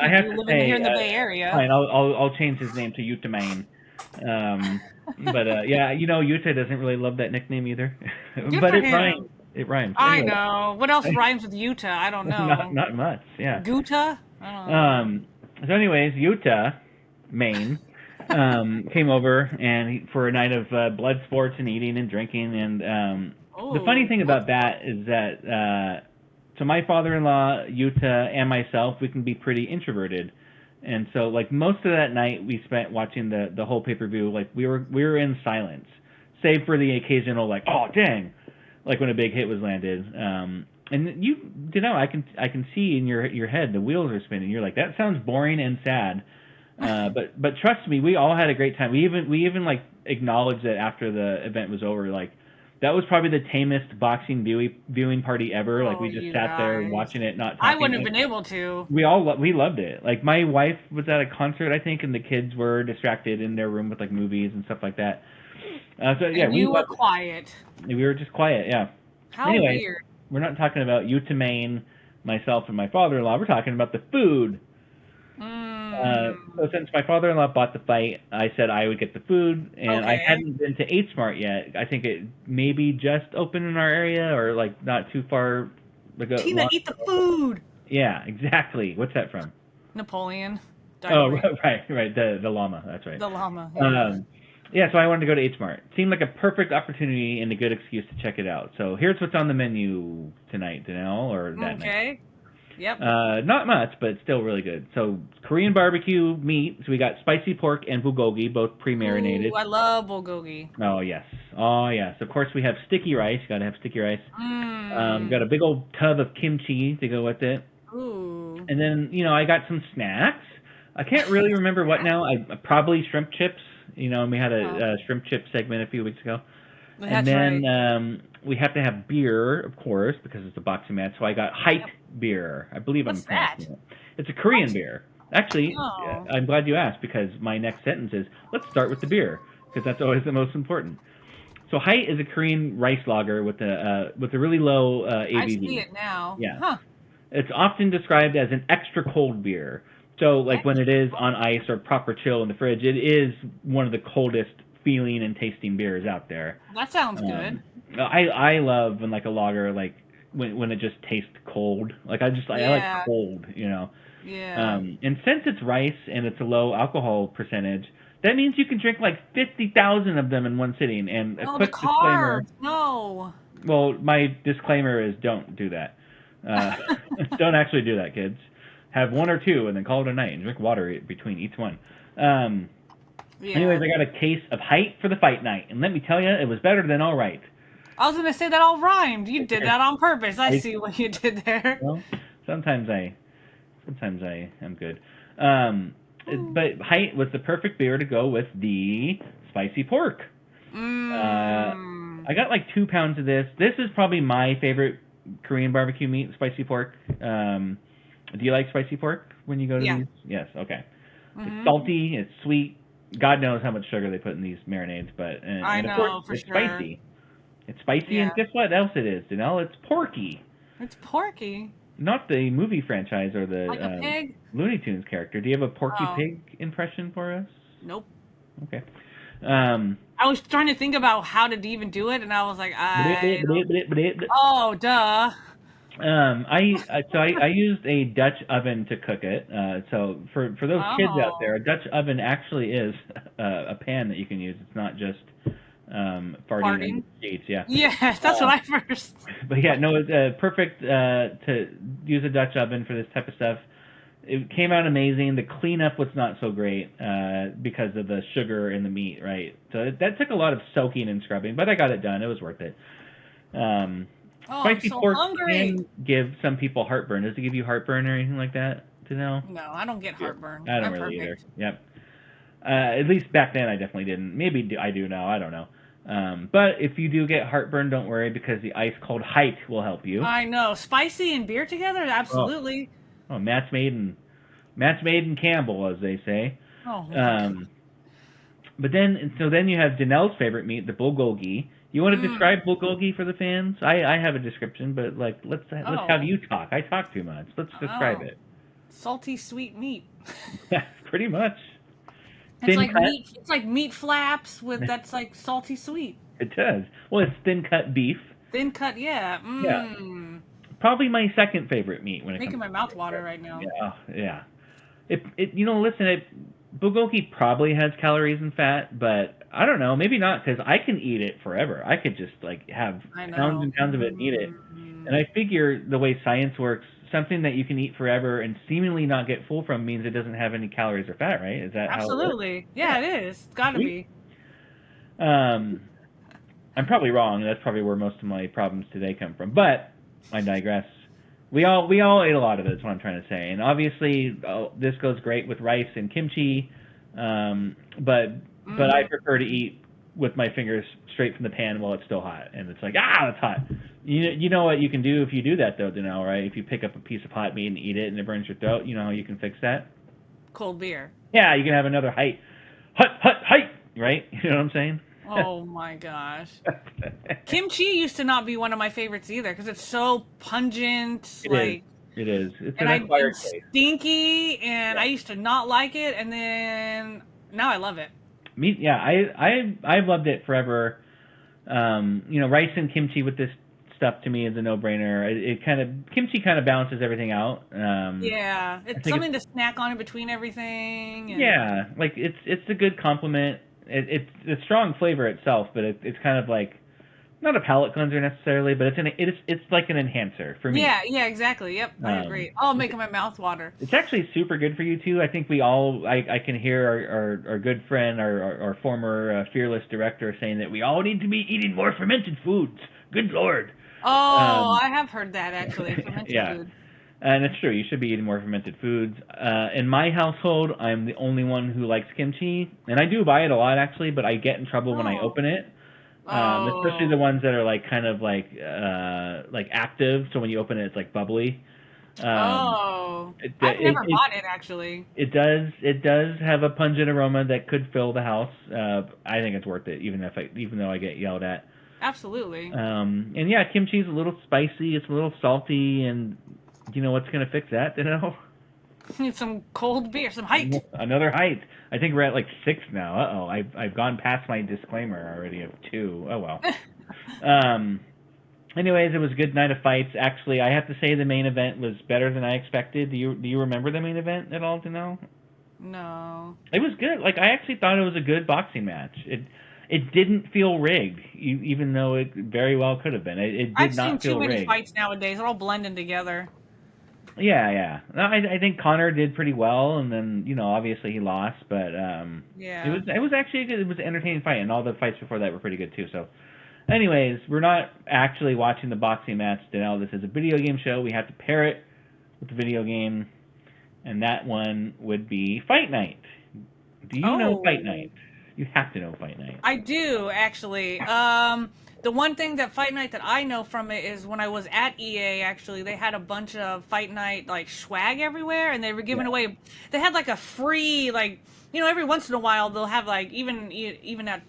have to say, here in the Bay Area. Fine, I'll change his name to Yuta Main. But yeah, Yuta doesn't really love that nickname either. But it rhymes. It rhymes. I know. What else rhymes with Utah? I don't know. Not much. Yeah. Guta? I don't know. So, anyways, Yuta Main came over and for a night of blood sports and eating and drinking. And the funny thing about that is that so my father-in-law, Yuta, and myself, we can be pretty introverted. And so, like, most of that night we spent watching the whole pay-per-view, like, we were in silence, save for the occasional, like, oh, dang, like when a big hit was landed. And I can see in your head the wheels are spinning. You're like, that sounds boring and sad. But trust me, we all had a great time. We even like acknowledged that after the event was over, like, that was probably the tamest boxing viewing party ever. Like, we just sat there watching it, not talking. I wouldn't have been able to. We loved it. Like, my wife was at a concert, I think, and the kids were distracted in their room with, like, movies and stuff like that. And you were quiet. We were just quiet, yeah. How anyway, weird. We're not talking about Yuta Main, myself, and my father-in-law. We're talking about the food. So since my father-in-law bought the fight, I said I would get the food, and I hadn't been to H Mart yet. I think it maybe just opened in our area, or like not too far. Tina, eat the food. Yeah, exactly. What's that from? Napoleon. Right. The llama. That's right. The llama. Yeah. So I wanted to go to H Mart. Seemed like a perfect opportunity and a good excuse to check it out. So here's what's on the menu tonight, Danelle, or that night. Okay. Yep. Not much, but still really good. So Korean barbecue meat. So we got spicy pork and bulgogi, both pre-marinated. Ooh, I love bulgogi. Oh yes. Of course we have sticky rice. Got to have sticky rice. Got a big old tub of kimchi to go with it. Ooh. And then I got some snacks. I can't really remember what now. I probably shrimp chips. We had a shrimp chip segment a few weeks ago. That's and then we have to have beer, of course, because it's a boxing match. So I got Height beer. I believe What's that? It's a Korean beer. Actually, I'm glad you asked, because my next sentence is, let's start with the beer, because that's always the most important. So Height is a Korean rice lager with a really low ABV. I see it now. Yeah. Huh. It's often described as an extra cold beer. So like when it is on ice or proper chill in the fridge, it is one of the coldest feeling and tasting beers out there. That sounds good. I love when like a lager, like when it just tastes cold. Like I like cold, Yeah. And since it's rice and it's a low alcohol percentage, that means you can drink like 50,000 of them in one sitting. And a quick disclaimer. No. Well, my disclaimer is don't do that. Don't actually do that, kids. Have one or two and then call it a night and drink water between each one. Anyways, I got a case of Height for the fight night, and let me tell you, it was better than all right. I was going to say that all rhymed. You did that on purpose. I see what you did there. Well, sometimes I am good. But Height was the perfect beer to go with the spicy pork. Mmm. I got like 2 pounds of this. This is probably my favorite Korean barbecue meat, spicy pork. Do you like spicy pork when you go to Yeah. these? Yes. Okay. It's Mhm. salty. It's sweet. God knows how much sugar they put in these marinades, but I and of course know for it's sure. spicy. It's spicy, Yeah. and guess what else it is, Danelle? It's porky. It's porky. Not the movie franchise or Like a the pig? Looney Tunes character. Do you have a Porky Oh, Pig impression for us? nope. Okay. Um, I was trying to think about how to even do it, and I was like, I don't. Oh, duh. I used a Dutch oven to cook it. So for those kids out Oh, there, a Dutch oven actually is a pan that you can use. It's not just farting under farting. the sheets. Yeah. Yeah, that's what Uh, I first. but yeah, no, it's perfect to use a Dutch oven for this type of stuff. It came out amazing. The cleanup was not so great because of the sugar in the meat, right? So that took a lot of soaking and scrubbing, but I got it done. It was worth it. Um, Oh, I'm Spicy so pork hungry. can give some people heartburn. Does it give you heartburn or anything like that? To know? No, I don't get Good. heartburn. I don't I'm really either. perfect. Yep. At least back then I definitely didn't. Maybe I do now. I don't know. But if you do get heartburn, don't worry because the ice cold height will help you. I know. Spicy and beer together? Oh, Absolutely. oh, Match made in Campbell, as they say. Oh my god. Um, but then you have Danelle's favorite meat, the bulgogi. You want to Mm. describe bulgogi for the fans? I have a description, but like let's have Oh. you talk. I talk too much. Let's describe Oh. it. Salty sweet meat. Yeah, pretty much. It's Thin like cut. meat. It's like meat flaps with that's like salty sweet. It does. Well, it's thin cut beef. Thin cut, yeah. Yeah, Mmm. probably my second favorite meat when it comes Making my to mouth steak. water right now. Yeah, oh, yeah. Listen, bulgogi probably has calories and fat, but I don't know, maybe not because I can eat it forever. I could just like have I pounds know. and pounds of it and eat it. And Mm. I figure the way science works, something that you can eat forever and seemingly not get full from means it doesn't have any calories or fat, right? Is that how it works? Absolutely. Yeah, Yeah, it is. It's got to sweet. be. Um, I'm probably wrong. That's probably where most of my problems today come from. But I digress. We all ate a lot of it. That's what I'm trying to say. And obviously, this goes great with rice and kimchi. But I Mhm. prefer to eat with my fingers straight from the pan while it's still hot. And it's like it's hot. You know what you can do if you do that though, Danelle, right? If you pick up a piece of hot meat and eat it and it burns your throat, you know how you can fix that? Cold beer. Yeah, you can have another height, right? You know what I'm saying? Oh my gosh. Kimchi used to not be one of my favorites either because it's so pungent, It is. like, It is. It's and an acquired it's taste. stinky, and Yeah. I used to not like it, and then now I love it. Yeah, I've loved it forever. Rice and kimchi with this stuff to me is a no-brainer. Kimchi kind of balances everything out. Yeah, I it's think it's something to snack on in between everything, and yeah, like it's a good complement. It's a strong flavor itself, but it's kind of like not a palate cleanser necessarily, but it's like an enhancer for me. yeah, yeah, exactly. Yep, I Um, agree. Oh, making my mouth water. It's actually super good for you too. I think we all, I can hear our good friend, our former fearless director saying that we all need to be eating more fermented foods. Good lord. Oh, Um, I have heard that actually. Fermented yeah, food. and it's true. You should be eating more fermented foods. In my household, I'm the only one who likes kimchi, and I do buy it a lot actually, but I get in trouble when I Oh, open it. Especially the oh, ones that are like kind of like active. So when you open it, it's like bubbly. Um, oh. it, I've it, never it bought it actually. it does have a pungent aroma that could fill the house. I think it's worth it, even though I get yelled at. Absolutely. And yeah, kimchi's a little spicy, it's a little salty, and you know what's gonna fix that? You know, Need some cold beer, some height. another height. I think we're at like 6 now. I've gone past my disclaimer already of 2. Oh well. Um, Anyways, it was a good night of fights. Actually, I have to say the main event was better than I expected. Do you remember the main event at all? To know? No. It was good. Like I actually thought it was a good boxing match. It didn't feel rigged, even though it very well could have been. It I've did seen not too feel many rigged. fights nowadays. They're all blending together. Yeah, yeah. No, I think Connor did pretty well, and then obviously he lost, but Yeah. it was actually it was an entertaining fight, and all the fights before that were pretty good too. So, anyways, we're not actually watching the boxing match, Danelle. This is a video game show. We have to pair it with the video game, and that one would be Fight Night. Do you know Fight Oh. Night? You have to know Fight Night. I do actually. The one thing that Fight Night that I know from it is when I was at EA, actually, they had a bunch of Fight Night like swag everywhere, and they were giving away. They had like a free like every once in a while they'll have like even at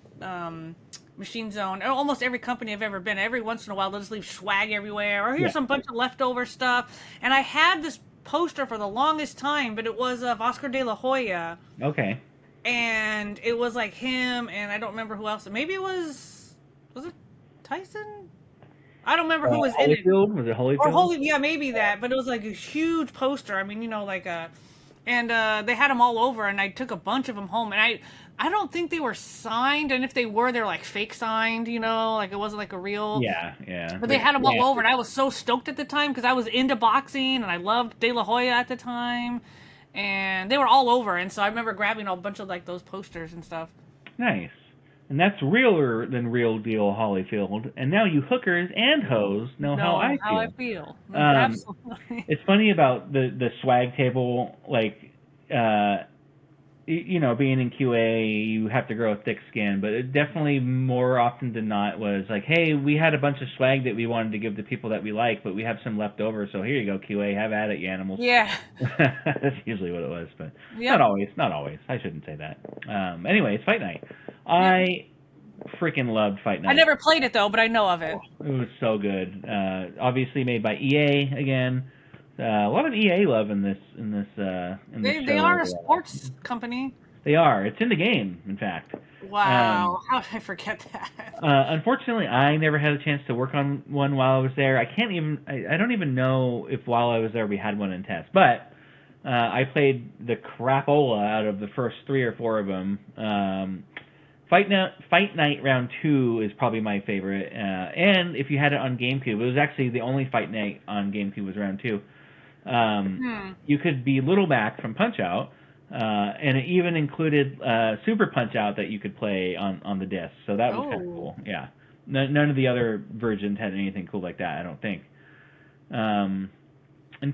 Machine Zone, almost every company I've ever been. Every once in a while they'll just leave swag everywhere, or here's some bunch of leftover stuff. And I had this poster for the longest time, but it was of Oscar De La Hoya. Okay. And it was like him, and I don't remember who else. Maybe it was it Tyson? I don't remember who was in it. Was it Holyfield? Or yeah, maybe that. But it was like a huge poster. I mean, like and they had them all over, and I took a bunch of them home, and I don't think they were signed, and if they were, they're like fake signed, like it wasn't like a real. Yeah. But they had them all over, and I was so stoked at the time because I was into boxing, and I loved De La Hoya at the time. And they were all over, and so I remember grabbing a bunch of like those posters and stuff. Nice. And that's realer than real deal Holyfield. And now you hookers and hoes know how I feel. Absolutely. It's funny about the swag table, like being in QA, you have to grow a thick skin, but it definitely more often than not was like, hey, we had a bunch of swag that we wanted to give to people that we like, but we have some left over, so here you go, QA, have at it, you animals. Yeah. That's usually what it was, but not always. I shouldn't say that. Anyway, it's Fight Night. I freaking loved Fight Night. I never played it, though, but I know of it. It was so good. Obviously made by EA again. A lot of EA love in this They are a sports company. They are. It's in the game, in fact. Wow. How did I forget that? Unfortunately, I never had a chance to work on one while I was there. I don't even know if while I was there we had one in test. But I played the crapola out of the first 3 or 4 of them. Fight Night Round 2 is probably my favorite. And if you had it on GameCube, it was actually the only Fight Night on GameCube was Round 2. You could be Littleback from Punch-Out, and it even included Super Punch-Out that you could play on the disc. So that was kind of cool. Yeah, none of the other versions had anything cool like that, I don't think. And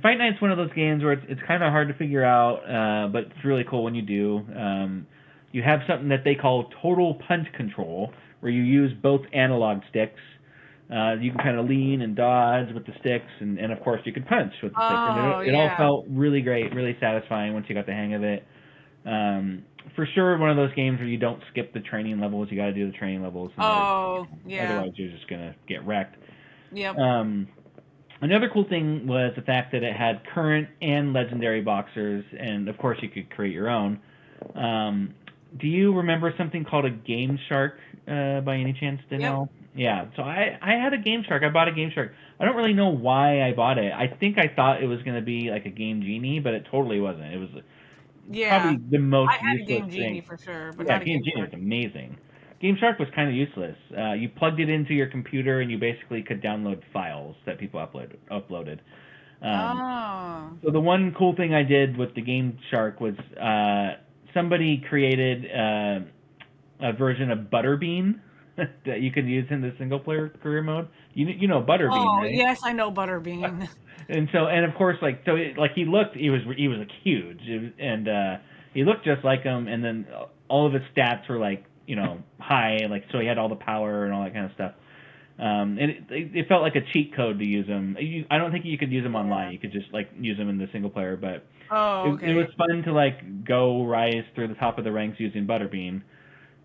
Fight Night's one of those games where it's kind of hard to figure out, but it's really cool when you do. You have something that they call total punch control, where you use both analog sticks. You can kind of lean and dodge with the sticks, and of course you could punch with the sticks. And it all felt really great, really satisfying once you got the hang of it. For sure, one of those games where you don't skip the training levels. You got to do the training levels. Otherwise, you're just gonna get wrecked. Yep. Another cool thing was the fact that it had current and legendary boxers, and of course you could create your own. Do you remember something called a Game Shark by any chance, Danielle? Yep. Yeah, so I had a Game Shark. I bought a Game Shark. I don't really know why I bought it. I think I thought it was going to be like a Game Genie, but it totally wasn't. It was probably the most useless thing. I had a Game Genie for sure, but not a Game Genie was amazing. Game Shark was kind of useless. You plugged it into your computer, and you basically could download files that people uploaded. So the one cool thing I did with the Game Shark was somebody created a version of Butterbean that you could use in the single player career mode. You know Butterbean, right? Yes, I know Butterbean. And of course, he was huge, and he looked just like him, and then all of his stats were high, so he had all the power and all that kind of stuff. And it felt like a cheat code to use him. I don't think you could use him online. You could just use him in the single player, but it was fun to go rise through the top of the ranks using Butterbean.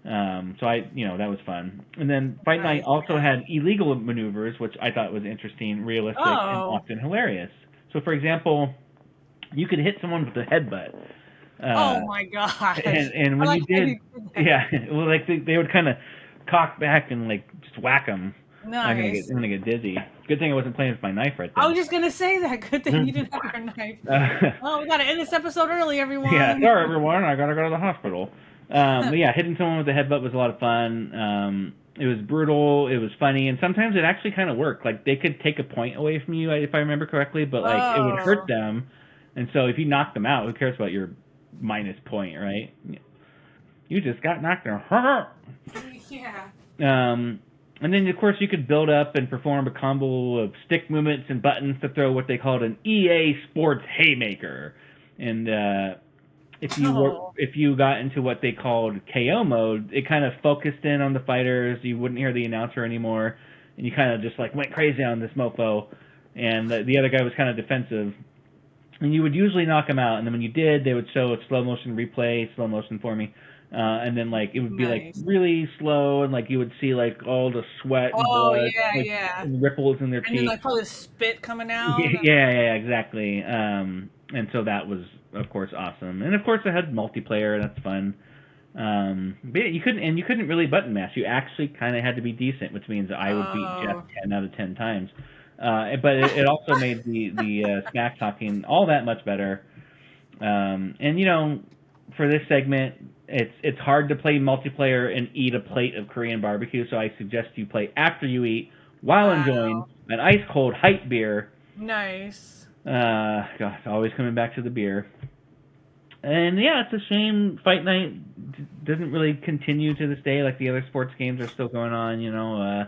So that was fun. And then Fight Night also had illegal maneuvers, which I thought was interesting, realistic, and often hilarious. So, for example, you could hit someone with a headbutt. Oh my gosh! And when you did, they would kind of cock back and just whack them. Nice. I'm gonna get dizzy. Good thing I wasn't playing with my knife right there. I was just gonna say that. Good thing you didn't have your knife. We gotta end this episode early, everyone. Yeah, sorry everyone. I gotta go to the hospital. But yeah, hitting someone with a headbutt was a lot of fun. It was brutal. It was funny, and sometimes it actually kind of worked. They could take a point away from you, if I remember correctly, but it would hurt them. And so if you knock them out, who cares about your minus point, right? You just got knocked out. Yeah. And then, of course, you could build up and perform a combo of stick movements and buttons to throw what they called an EA Sports Haymaker. And Oh, if you got into what they called KO mode, it kind of focused in on the fighters. You wouldn't hear the announcer anymore, and you kind of just like went crazy on this mofo, and the other guy was kind of defensive. And you would usually knock him out, and then when you did, they would show a slow motion replay, slow motion for me, and then like it would be like nice. really slow, and like you would see like all the sweat and Oh, blood, yeah, like yeah. and ripples in their And then cheeks. like probably spit coming Yeah, out. yeah, exactly. And so that was, of course, awesome. And of course, it had multiplayer. That's fun. But yeah, you couldn't really button mash. You actually kind of had to be decent, which means I would beat Jeff Oh, 10 out of 10 times. But it also made the smack talking all that much better. And you know, for this segment, it's hard to play multiplayer and eat a plate of Korean barbecue. So I suggest you play after you eat, while enjoying wow. an ice cold hype beer. Nice. Gosh, always coming back to the beer. And yeah, it's a shame Fight Night doesn't really continue to this day. Like the other sports games are still going on. You know,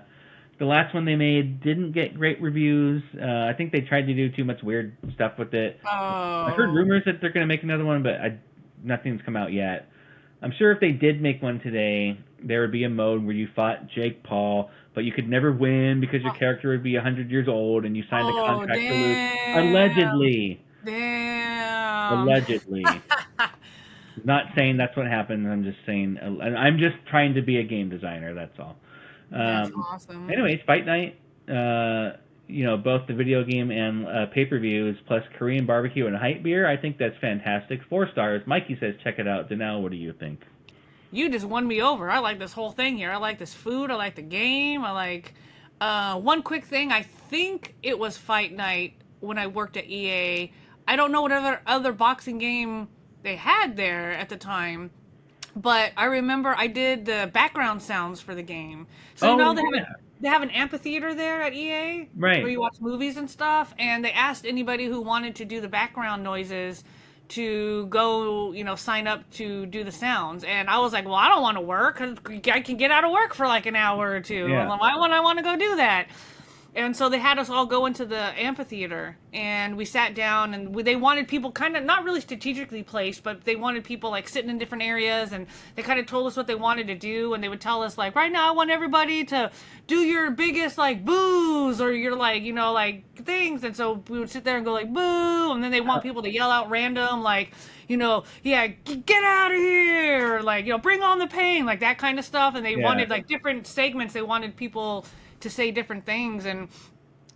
the last one they made didn't get great reviews. I think they tried to do too much weird stuff with it. I heard Oh, rumors that they're going to make another one, but nothing's come out yet. I'm sure if they did make one today, there would be a mode where you fought Jake Paul, but you could never win because your character would be 100 years old and you signed a oh, contract to lose. damn. Allegedly. Damn. Allegedly. Not saying that's what happened. I'm just saying. I'm just trying to be a game designer. That's all. That's Um, awesome. anyways, Fight Night. You know, both the video game and pay-per-views, plus Korean barbecue and hype beer. I think that's fantastic. 4 stars. Mikey says check it out. Danelle, what do you think? You just won me over. I like this whole thing here. I like this food. I like the game. I like one quick thing. I think it was Fight Night when I worked at EA. I don't know what other boxing game they had there at the time, but I remember I did the background sounds for the game. So you Oh know yeah, they have an amphitheater there at EA where right. you watch movies and stuff, and they asked anybody who wanted to do the background noises to go, you know, sign up to do the sounds. And I was like, well, I don't want to work. I can get out of work for like an hour or two. Yeah, Why would I want to go do that? And so they had us all go into the amphitheater, and we sat down, and they wanted people kind of not really strategically placed, but they wanted people like sitting in different areas, and they kind of told us what they wanted to do, and they would tell us like, right now I want everybody to do your biggest like boos or your like, you know, like things. And so we would sit there and go like boo, and then they want people to yell out random like, you know, yeah, get out of here, or like, you know, bring on the pain, like that kind of stuff. And they yeah, wanted like different segments. They wanted people to say different things. And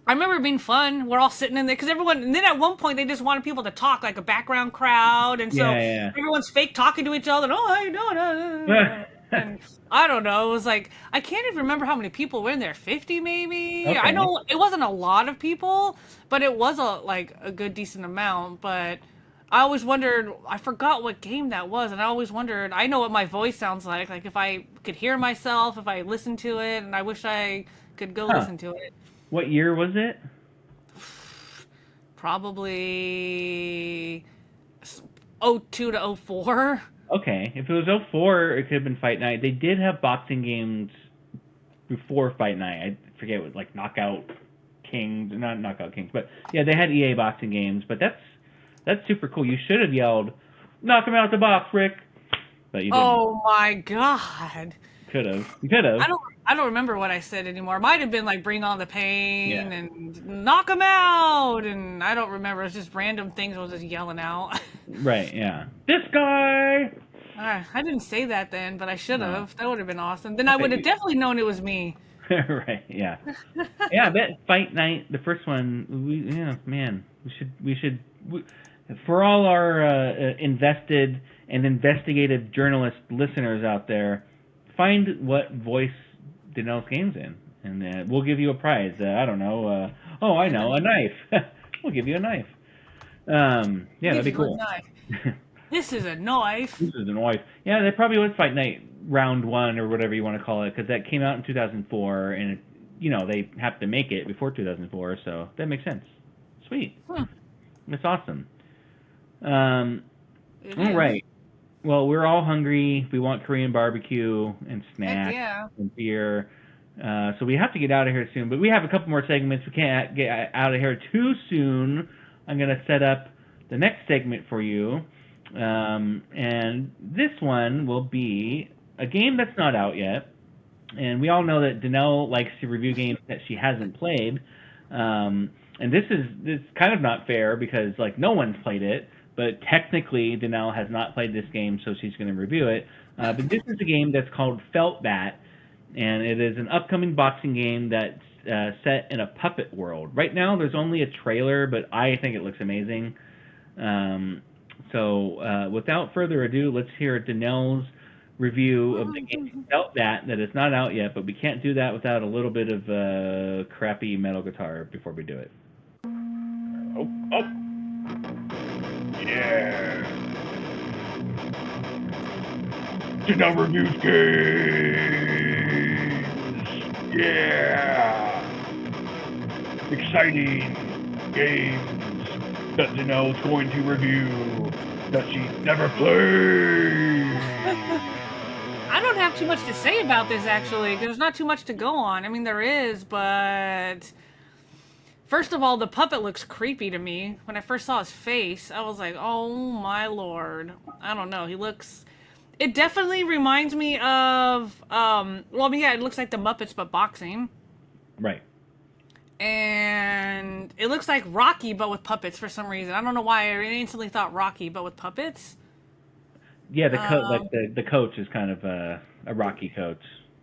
I remember it being fun. We're all sitting in there because everyone, and then at one point they just wanted people to talk like a background crowd. And so yeah, everyone's fake talking to each other. Oh, how you doing? yeah. And I don't know. It was like, I can't even remember how many people were in there. 50 maybe? I Okay. know it wasn't a lot of people, but it was a good decent amount. But I always wondered, I forgot what game that was, and I always wondered, I know what my voice sounds like if I could hear myself, if I listened to it, and I wish I could go Huh. listen to it. What year was it? Probably 02 to 04. Okay. If it was '04, it could have been Fight Night. They did have boxing games before Fight Night. I forget what, like Knockout Kings, not Knockout Kings, but yeah, they had EA boxing games. But that's super cool. You should have yelled, "Knock him out the box, Rick!" But you didn't. Oh my god. Could have. You could have. I don't remember what I said anymore. It might have been like bring on the pain Yeah. and knock him out, and I don't remember. It's just random things I was just yelling out. Right. Yeah. This guy. I didn't say that then, but I should No. have. That would have been awesome. Then I would have definitely known it was me. Right. Yeah. Yeah. I bet Fight Night, the first one. Man. For all our invested and investigative journalist listeners out there, find what voice Danelle's game's in, and we'll give you a prize. I don't know. I know, a knife. We'll give you a knife. Yeah, that'd be Give you a cool. knife. This is a knife. This is a knife. Yeah, that probably was Fight Night Round 1 or whatever you want to call it, because that came out in 2004, and they have to make it before 2004, so that makes sense. Sweet. That's awesome. All It is. right. Well, we're all hungry. We want Korean barbecue and Heck snacks yeah. and beer. So we have to get out of here soon. But we have a couple more segments. We can't get out of here too soon. I'm going to set up the next segment for you. And this one will be a game that's not out yet. And we all know that Danelle likes to review games that she hasn't played. And this is kind of not fair because like no one's played it, but technically Danelle has not played this game, so she's going to review it. But this is a game that's called Felt Bat, and it is an upcoming boxing game that's set in a puppet world. Right now, there's only a trailer, but I think it looks amazing. So without further ado, let's hear Danelle's review of the game Felt Bat that is not out yet, but we can't do that without a little bit of crappy metal guitar before we do it. Oh, oh. Yeah. Danelle reviews games. Yeah. Exciting games that Danelle's going to review that she's never played. I don't have too much to say about this, actually. There's not too much to go on. I mean, there is, but... First of all, the puppet looks creepy to me. When I first saw his face, I was like, oh my lord. I don't know, he looks... It definitely reminds me of... well, I mean, yeah, it looks like the Muppets, but boxing. Right. And it looks like Rocky, but with puppets for some reason. I don't know why I instantly thought Rocky, but with puppets. Yeah, the coach is kind of a Rocky coach.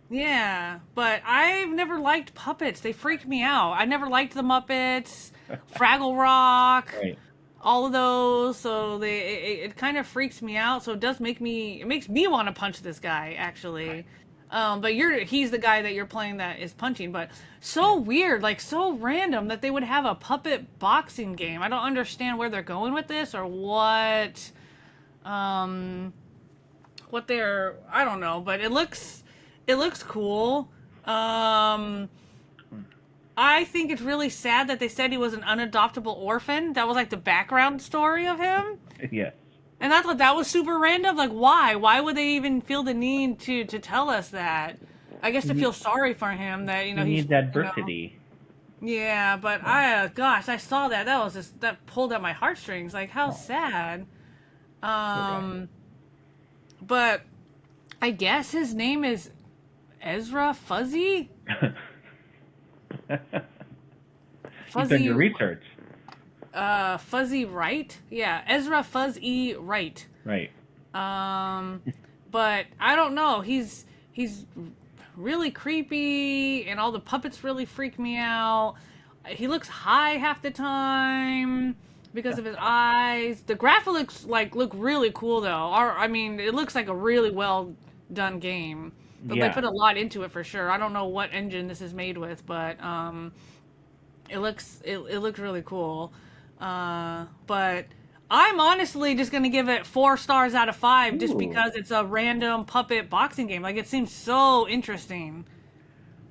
Yeah, but I've never liked puppets. They freak me out. I never liked the Muppets, Fraggle Rock, Right. all of those. So it kind of freaks me out. So it makes me want to punch this guy, actually. But he's the guy that you're playing that is punching. But so weird, like so random that they would have a puppet boxing game. I don't understand where they're going with this or what. I don't know, but it looks cool. I think it's really sad that they said he was an unadoptable orphan. That was like the background story of him. Yeah. And I thought that was super random. Like, why? Why would they even feel the need to tell us that? I guess to feel sorry for him that, you know, he needs adversity. Yeah, but gosh, I saw that. That pulled at my heartstrings. Like, how sad. But I guess his name is Ezra Fuzzy? You've done your research. Fuzzy Wright? Yeah, Ezra Fuzzy Wright. Right. But I don't know. He's really creepy, and all the puppets really freak me out. He looks high half the time because of his eyes. The graphics look really cool though. I mean, it looks like a really well done game. But Yeah. they put a lot into it for sure. I don't know what engine this is made with, but it looks really cool. But I'm honestly just gonna give it 4 stars out of 5 just Ooh. because it's a random puppet boxing game. Like, it seems so interesting.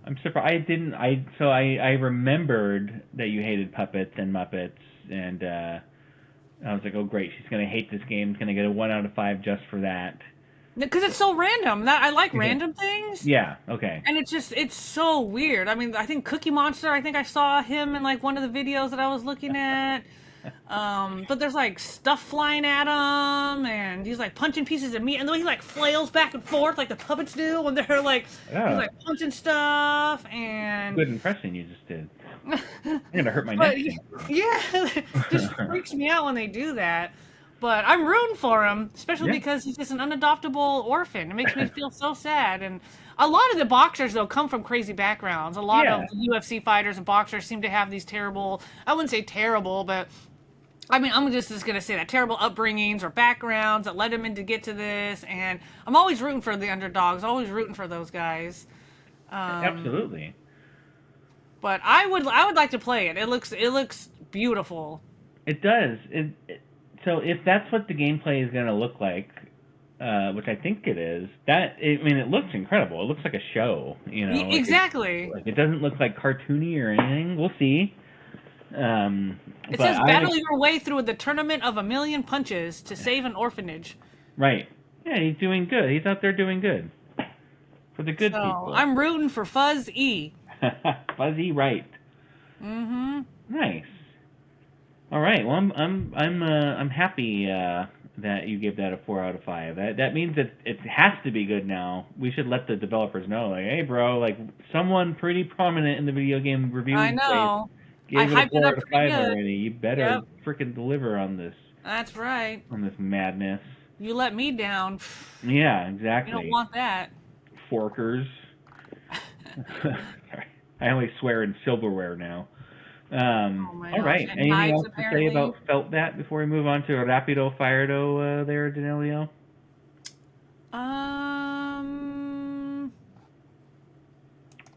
I'm surprised. I remembered that you hated puppets and Muppets, and I was like, oh great, she's gonna hate this game. It's gonna get a 1 out of 5 just for that. Because it's so random. I like random things. Yeah. Okay. And it's so weird. I mean, I think Cookie Monster, I think I saw him in like one of the videos that I was looking at. But there's like stuff flying at him, and he's like punching pieces of meat, and then he like flails back and forth like the puppets do when they're like he's like punching stuff. And Good impression you just did. I'm gonna hurt my neck. Yeah, it just freaks me out when they do that. But I'm rooting for him, especially because he's just an unadoptable orphan. It makes me feel so sad. And a lot of the boxers, though, come from crazy backgrounds. A lot of the UFC fighters and boxers seem to have these terrible, I wouldn't say terrible, but I mean, I'm just going to say that terrible upbringings or backgrounds that led them in to get to this. And I'm always rooting for the underdogs, always rooting for those guys. Absolutely. But I would like to play it. It looks beautiful. It does. So if that's what the gameplay is going to look like, which I think it is, it looks incredible. It looks like a show, you know. Exactly. It doesn't look like cartoony or anything. We'll see. It says battle your way through the tournament of 1,000,000 punches to save an orphanage. Right. Yeah, he's doing good. He's out there doing good. For the good people. I'm rooting for Fuzz E. Fuzzy Wright. Mm-hmm. Nice. All right. Well, I'm happy that you gave that a 4 out of 5. That means that it has to be good now. We should let the developers know, like, hey, bro, like someone pretty prominent in the video game I reviewing space know. I gave it a hyped it four up out of pretty five good. already. You better Yep, freaking deliver that's right. on this madness. You let me down. Yeah, You don't exactly. want that. Forkers. Sorry. I only swear in silverware now. Oh my All gosh. right. And Anything knives, else to say apparently. about Felt That before we move on to Rapido Firedo there, Danelio? Um.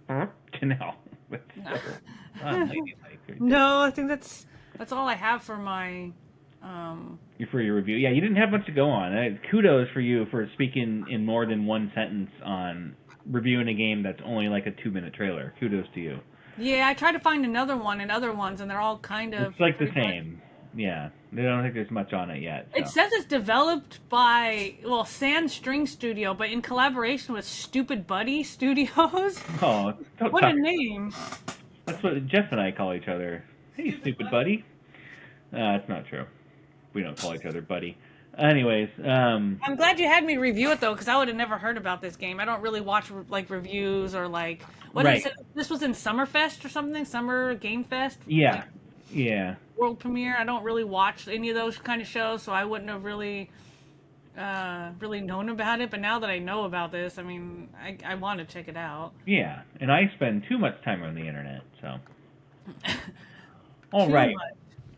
Janelle. That's so unladylike. No, I think that's all I have for my. For your review. Yeah, you didn't have much to go on. Kudos for you for speaking in more than one sentence on reviewing a game that's only like a 2-minute trailer. Kudos to you. Yeah, I tried to find another one and other ones, and they're all kind of It's like the pretty much. same. Yeah, they don't think there's much on it yet. It So. says it's developed by Sand String Studio, but in collaboration with Stupid Buddy Studios. Oh, don't What talk. a name! That's what Jeff and I call each other. Hey, stupid buddy. That's not true. We don't call each other buddy. Anyways, I'm glad you had me review it though, because I would have never heard about this game. I don't really watch like reviews or like what right. is it? This was in Summerfest or something, Summer Game Fest. Yeah, like yeah. world premiere. I don't really watch any of those kind of shows, so I wouldn't have really known about it. But now that I know about this, I mean, I want to check it out. Yeah, and I spend too much time on the internet, so. All Too right. much.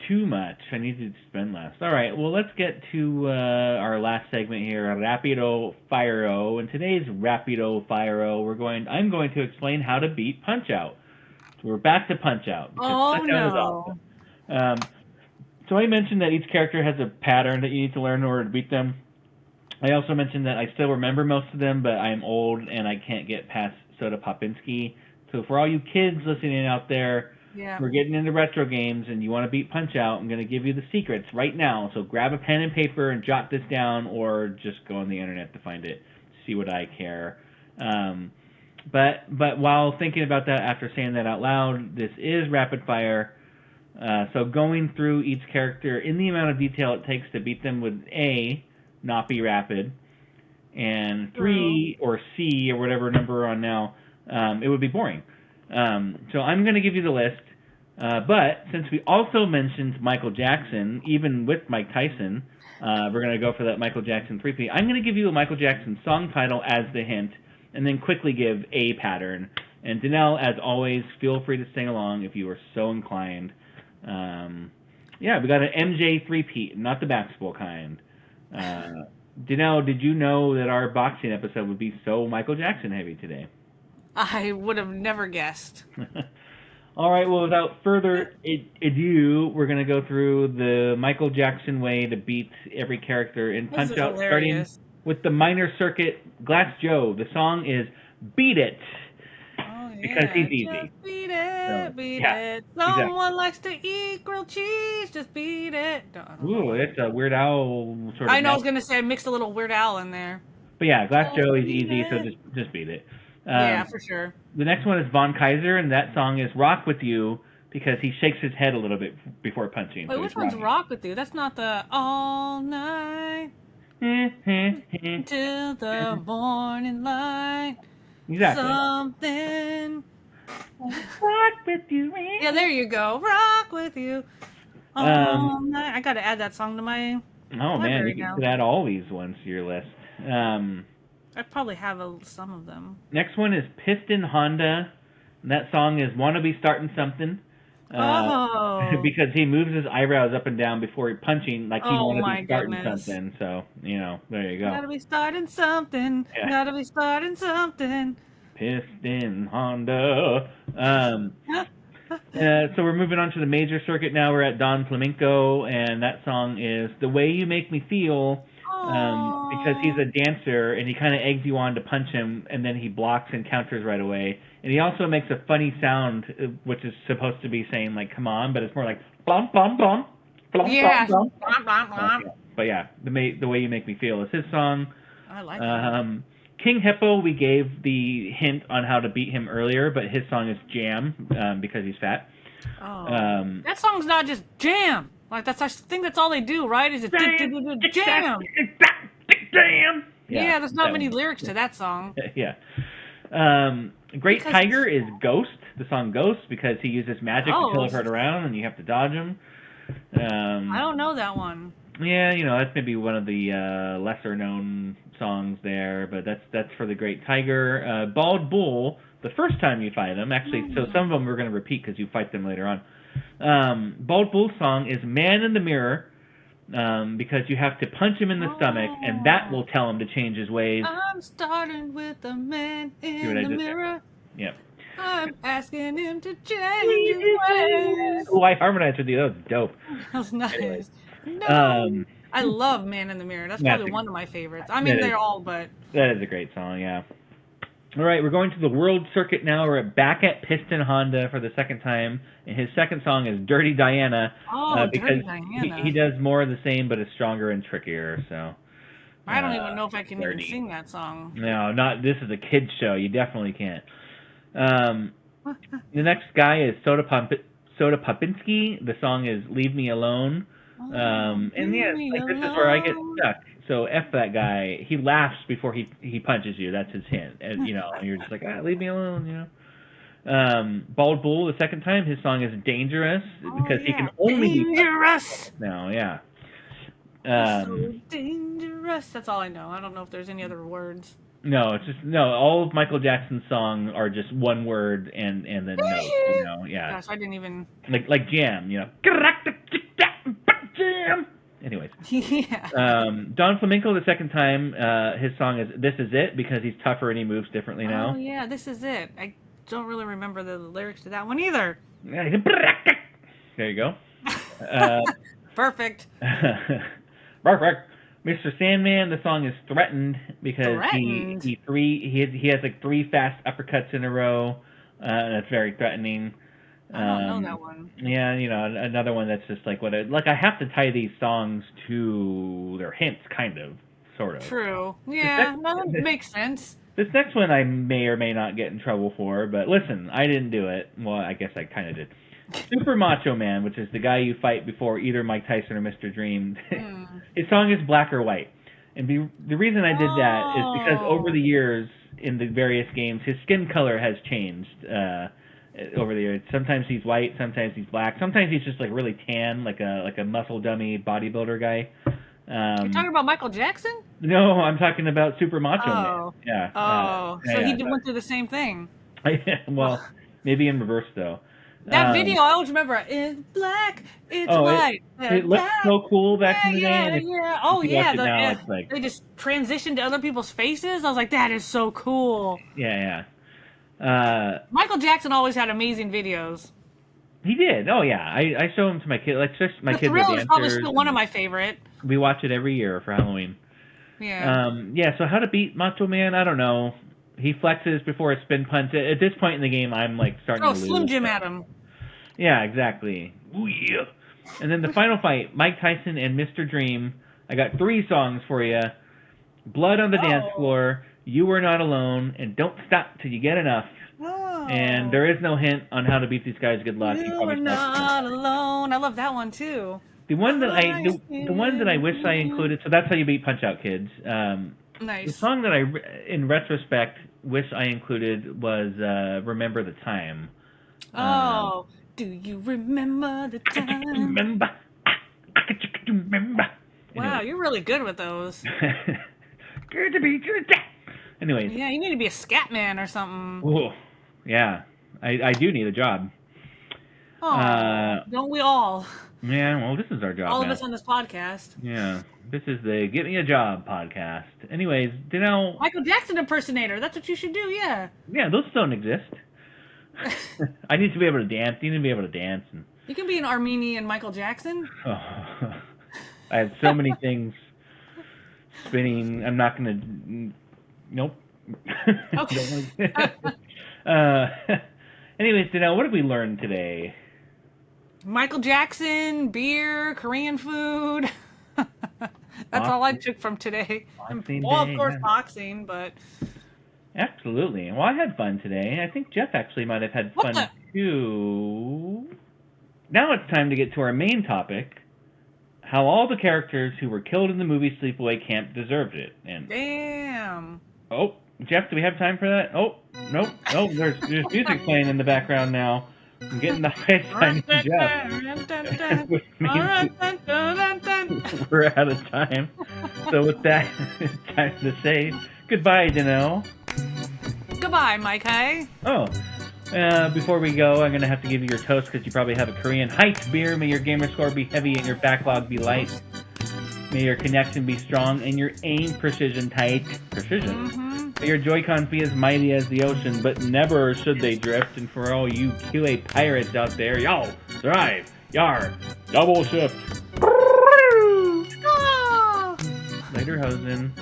Too much. I need to spend less. All right. Well, let's get to our last segment here, Rapido Fire-O. In today's Rapido Fire-O, I'm going to explain how to beat Punch-Out. So we're back to Punch-Out. Oh Punch-Out is no! awesome. So I mentioned that each character has a pattern that you need to learn in order to beat them. I also mentioned that I still remember most of them, but I'm old and I can't get past Soda Popinski. So for all you kids listening out there, Yeah. we're getting into retro games and you want to beat Punch-Out, I'm going to give you the secrets right now. So grab a pen and paper and jot this down, or just go on the internet to find it. See what I care. But while thinking about that after saying that out loud, this is rapid fire. So going through each character in the amount of detail it takes to beat them would A, not be rapid, and 3 or C or whatever number we're on now, it would be boring. So I'm going to give you the list, but since we also mentioned Michael Jackson, even with Mike Tyson, we're going to go for that Michael Jackson 3P. I'm going to give you a Michael Jackson song title as the hint, and then quickly give a pattern. And Danelle, as always, feel free to sing along if you are so inclined. Yeah, we got an MJ 3P, not the basketball kind. Danelle, did you know that our boxing episode would be so Michael Jackson heavy today? I would have never guessed. All right, well, without further ado, we're going to go through the Michael Jackson way to beat every character in This is Punch-Out, starting hilarious. with the minor circuit, Glass Joe. The song is Beat It, Oh, because yeah. he's easy. Just beat it, So, beat yeah, it. exactly. Someone likes to eat grilled cheese. Just beat it. I don't know. Ooh, it's a Weird Owl sort of... I know I was gonna say I mixed a little Weird Al in there. But yeah, Glass Joe is Beat easy, so it. just beat it. Yeah, for sure. The next one is Von Kaiser, and that song is Rock With You, because he shakes his head a little bit before punching. Wait, so which he's one's rocking. Rock With You? That's not the All Night Till the Morning Light. Exactly. Something. Rock with you. Yeah, there you go. Rock With You. All night. I gotta add that song to my Oh man, library you now. could add all these ones to your list. I probably have some of them. Next one is Piston Honda. And that song is Wanna Be Starting Something. Because he moves his eyebrows up and down before punching, like he Oh wanna my be starting goodness. something. So, there you go. Gotta be starting something. Yeah. Gotta be starting something. Piston Honda. So we're moving on to the major circuit now. We're at Don Flamenco, and that song is The Way You Make Me Feel, because he's a dancer, and he kind of eggs you on to punch him, and then he blocks and counters right away. And he also makes a funny sound, which is supposed to be saying, like, come on, but it's more like, blum, blum, blum, blum, Yeah. blum, blum. Blom, blom, blom. But yeah, The Way You Make Me Feel is his song. I like that. King Hippo, we gave the hint on how to beat him earlier, but his song is Jam, because he's fat. That song's not just jam. Like I think that's all they do, right? Is it Jam. jam? Jam. Yeah, there's not that many one. lyrics to that song. Yeah. Great Because Tiger is Ghost, the song Ghost, because he uses magic to teleport Ghost. around and you have to dodge him. I don't know that one. Yeah, that's maybe one of the lesser known songs there, but that's for the Great Tiger. Bald Bull, the first time you fight him, actually, so some of them we're going to repeat because you fight them later on. Bald Bull's song is Man in the Mirror, because you have to punch him in the stomach, and that will tell him to change his ways. I'm starting with the man See what in I the did mirror. there? Yep. I'm asking him to change his ways. Oh, I harmonized with you. That was dope. That was nice. Anyways, No. I love Man in the Mirror. That's probably one of my favorites. I mean, they're all, but... That is a great song, yeah. All right, we're going to the World Circuit now. We're back at Piston Honda for the second time, and his second song is Dirty Diana. Because Dirty Diana. He does more of the same, but it's stronger and trickier, so... I don't even know if I can Dirty. even sing that song. No, this is a kid's show. You definitely can't. The next guy is Soda Popinski. The song is Leave Me Alone. And yeah, this is where I get stuck. So F that guy. He laughs before he punches you. That's his hint. And, and you're just like, leave me alone, Bald Bull, the second time, his song is Dangerous, because he can only be Dangerous! now, yeah. So dangerous. That's all I know. I don't know if there's any other words. No, it's just all of Michael Jackson's songs are just one word and then notes, yeah. Gosh, I didn't even like jam, Jam. Anyways. Yeah. Don Flamenco the second time, his song is This Is It, because he's tougher and he moves differently now. Oh yeah, This Is It. I don't really remember the lyrics to that one either. There you go. Perfect. Perfect. Mr. Sandman, the song is Threatened, because he has like 3 fast uppercuts in a row. That's very threatening. I don't know that one. Yeah, another one that's just like I have to tie these songs to their hints, kind of, sort of. True. Yeah, that makes sense. This next one I may or may not get in trouble for, but listen, I didn't do it. Well, I guess I kind of did. Super Macho Man, which is the guy you fight before either Mike Tyson or Mr. Dream. His song is Black or White. And the reason I did that is because over the years in the various games, his skin color has changed over the years. Sometimes he's white, sometimes he's black, sometimes he's just like really tan, like a muscle dummy bodybuilder guy. You're talking about Michael Jackson? No, I'm talking about Super Macho Man. Yeah. So he went through the same thing. Well, maybe in reverse though. That video, I always remember, it's black, it's white. It looked so cool back in the day. Yeah. Oh, yeah. Now, they just transitioned to other people's faces. I was like, that is so cool. Yeah. Michael Jackson always had amazing videos. He did. Oh, yeah. I show them to my kids. Like, just my kids. The Thrill is probably still one of my favorite. We watch it every year for Halloween. Yeah. So how to beat Macho Man? I don't know. He flexes before a spin punch. At this point in the game, I'm like starting to lose. Slim Jim at him. Yeah, exactly. Ooh, yeah. And then the final fight, Mike Tyson and Mr. Dream. I got 3 songs for you. Blood on the Dance Floor, You Were Not Alone, and Don't Stop Till You Get Enough. Oh. And there is no hint on how to beat these guys. Good luck. You Were Not Alone. I love that one, too. The one that I wish I included, so that's how you beat Punch-Out Kids. Nice. The song that I, in retrospect, wish I included was Remember the Time. Do you remember the time? Remember. Wow, you're really good with those. Good to be good. Anyways. Yeah, you need to be a scat man or something. Ooh, yeah, I do need a job. Don't we all? Yeah, well, this is our job. All of us on this podcast. Yeah, this is the Get Me a Job podcast. Anyways, Michael Jackson impersonator. That's what you should do. Yeah. Yeah, those don't exist. I need to be able to dance. You need to be able to dance. You can be an Armenian Michael Jackson. Oh, I have so many things spinning. I'm not gonna. Nope. Okay. Anyways, Danelle, what have we learned today? Michael Jackson, beer, Korean food. That's all I took from today. Well, of course, boxing, but... Absolutely. Well, I had fun today. I think Jeff actually might have had fun, too. Now it's time to get to our main topic. how all the characters who were killed in the movie Sleepaway Camp deserved it. And Damn. oh, Jeff, do we have time for that? Oh, nope. Oh, there's music playing in the background now. I'm getting the high sign from Jeff. Which means we're out of time. So with that, it's time to say goodbye, Dano. Goodbye, Mike. Hey. Oh, before we go, I'm going to have to give you your toast because you probably have a Korean height beer. May your gamer score be heavy and your backlog be light. May your connection be strong and your aim precision tight. Precision? Mm-hmm. May your Joy-Cons be as mighty as the ocean, but never should they drift. And for all you QA pirates out there, yo, drive, yar, double shift. Ah! Later, Hosen.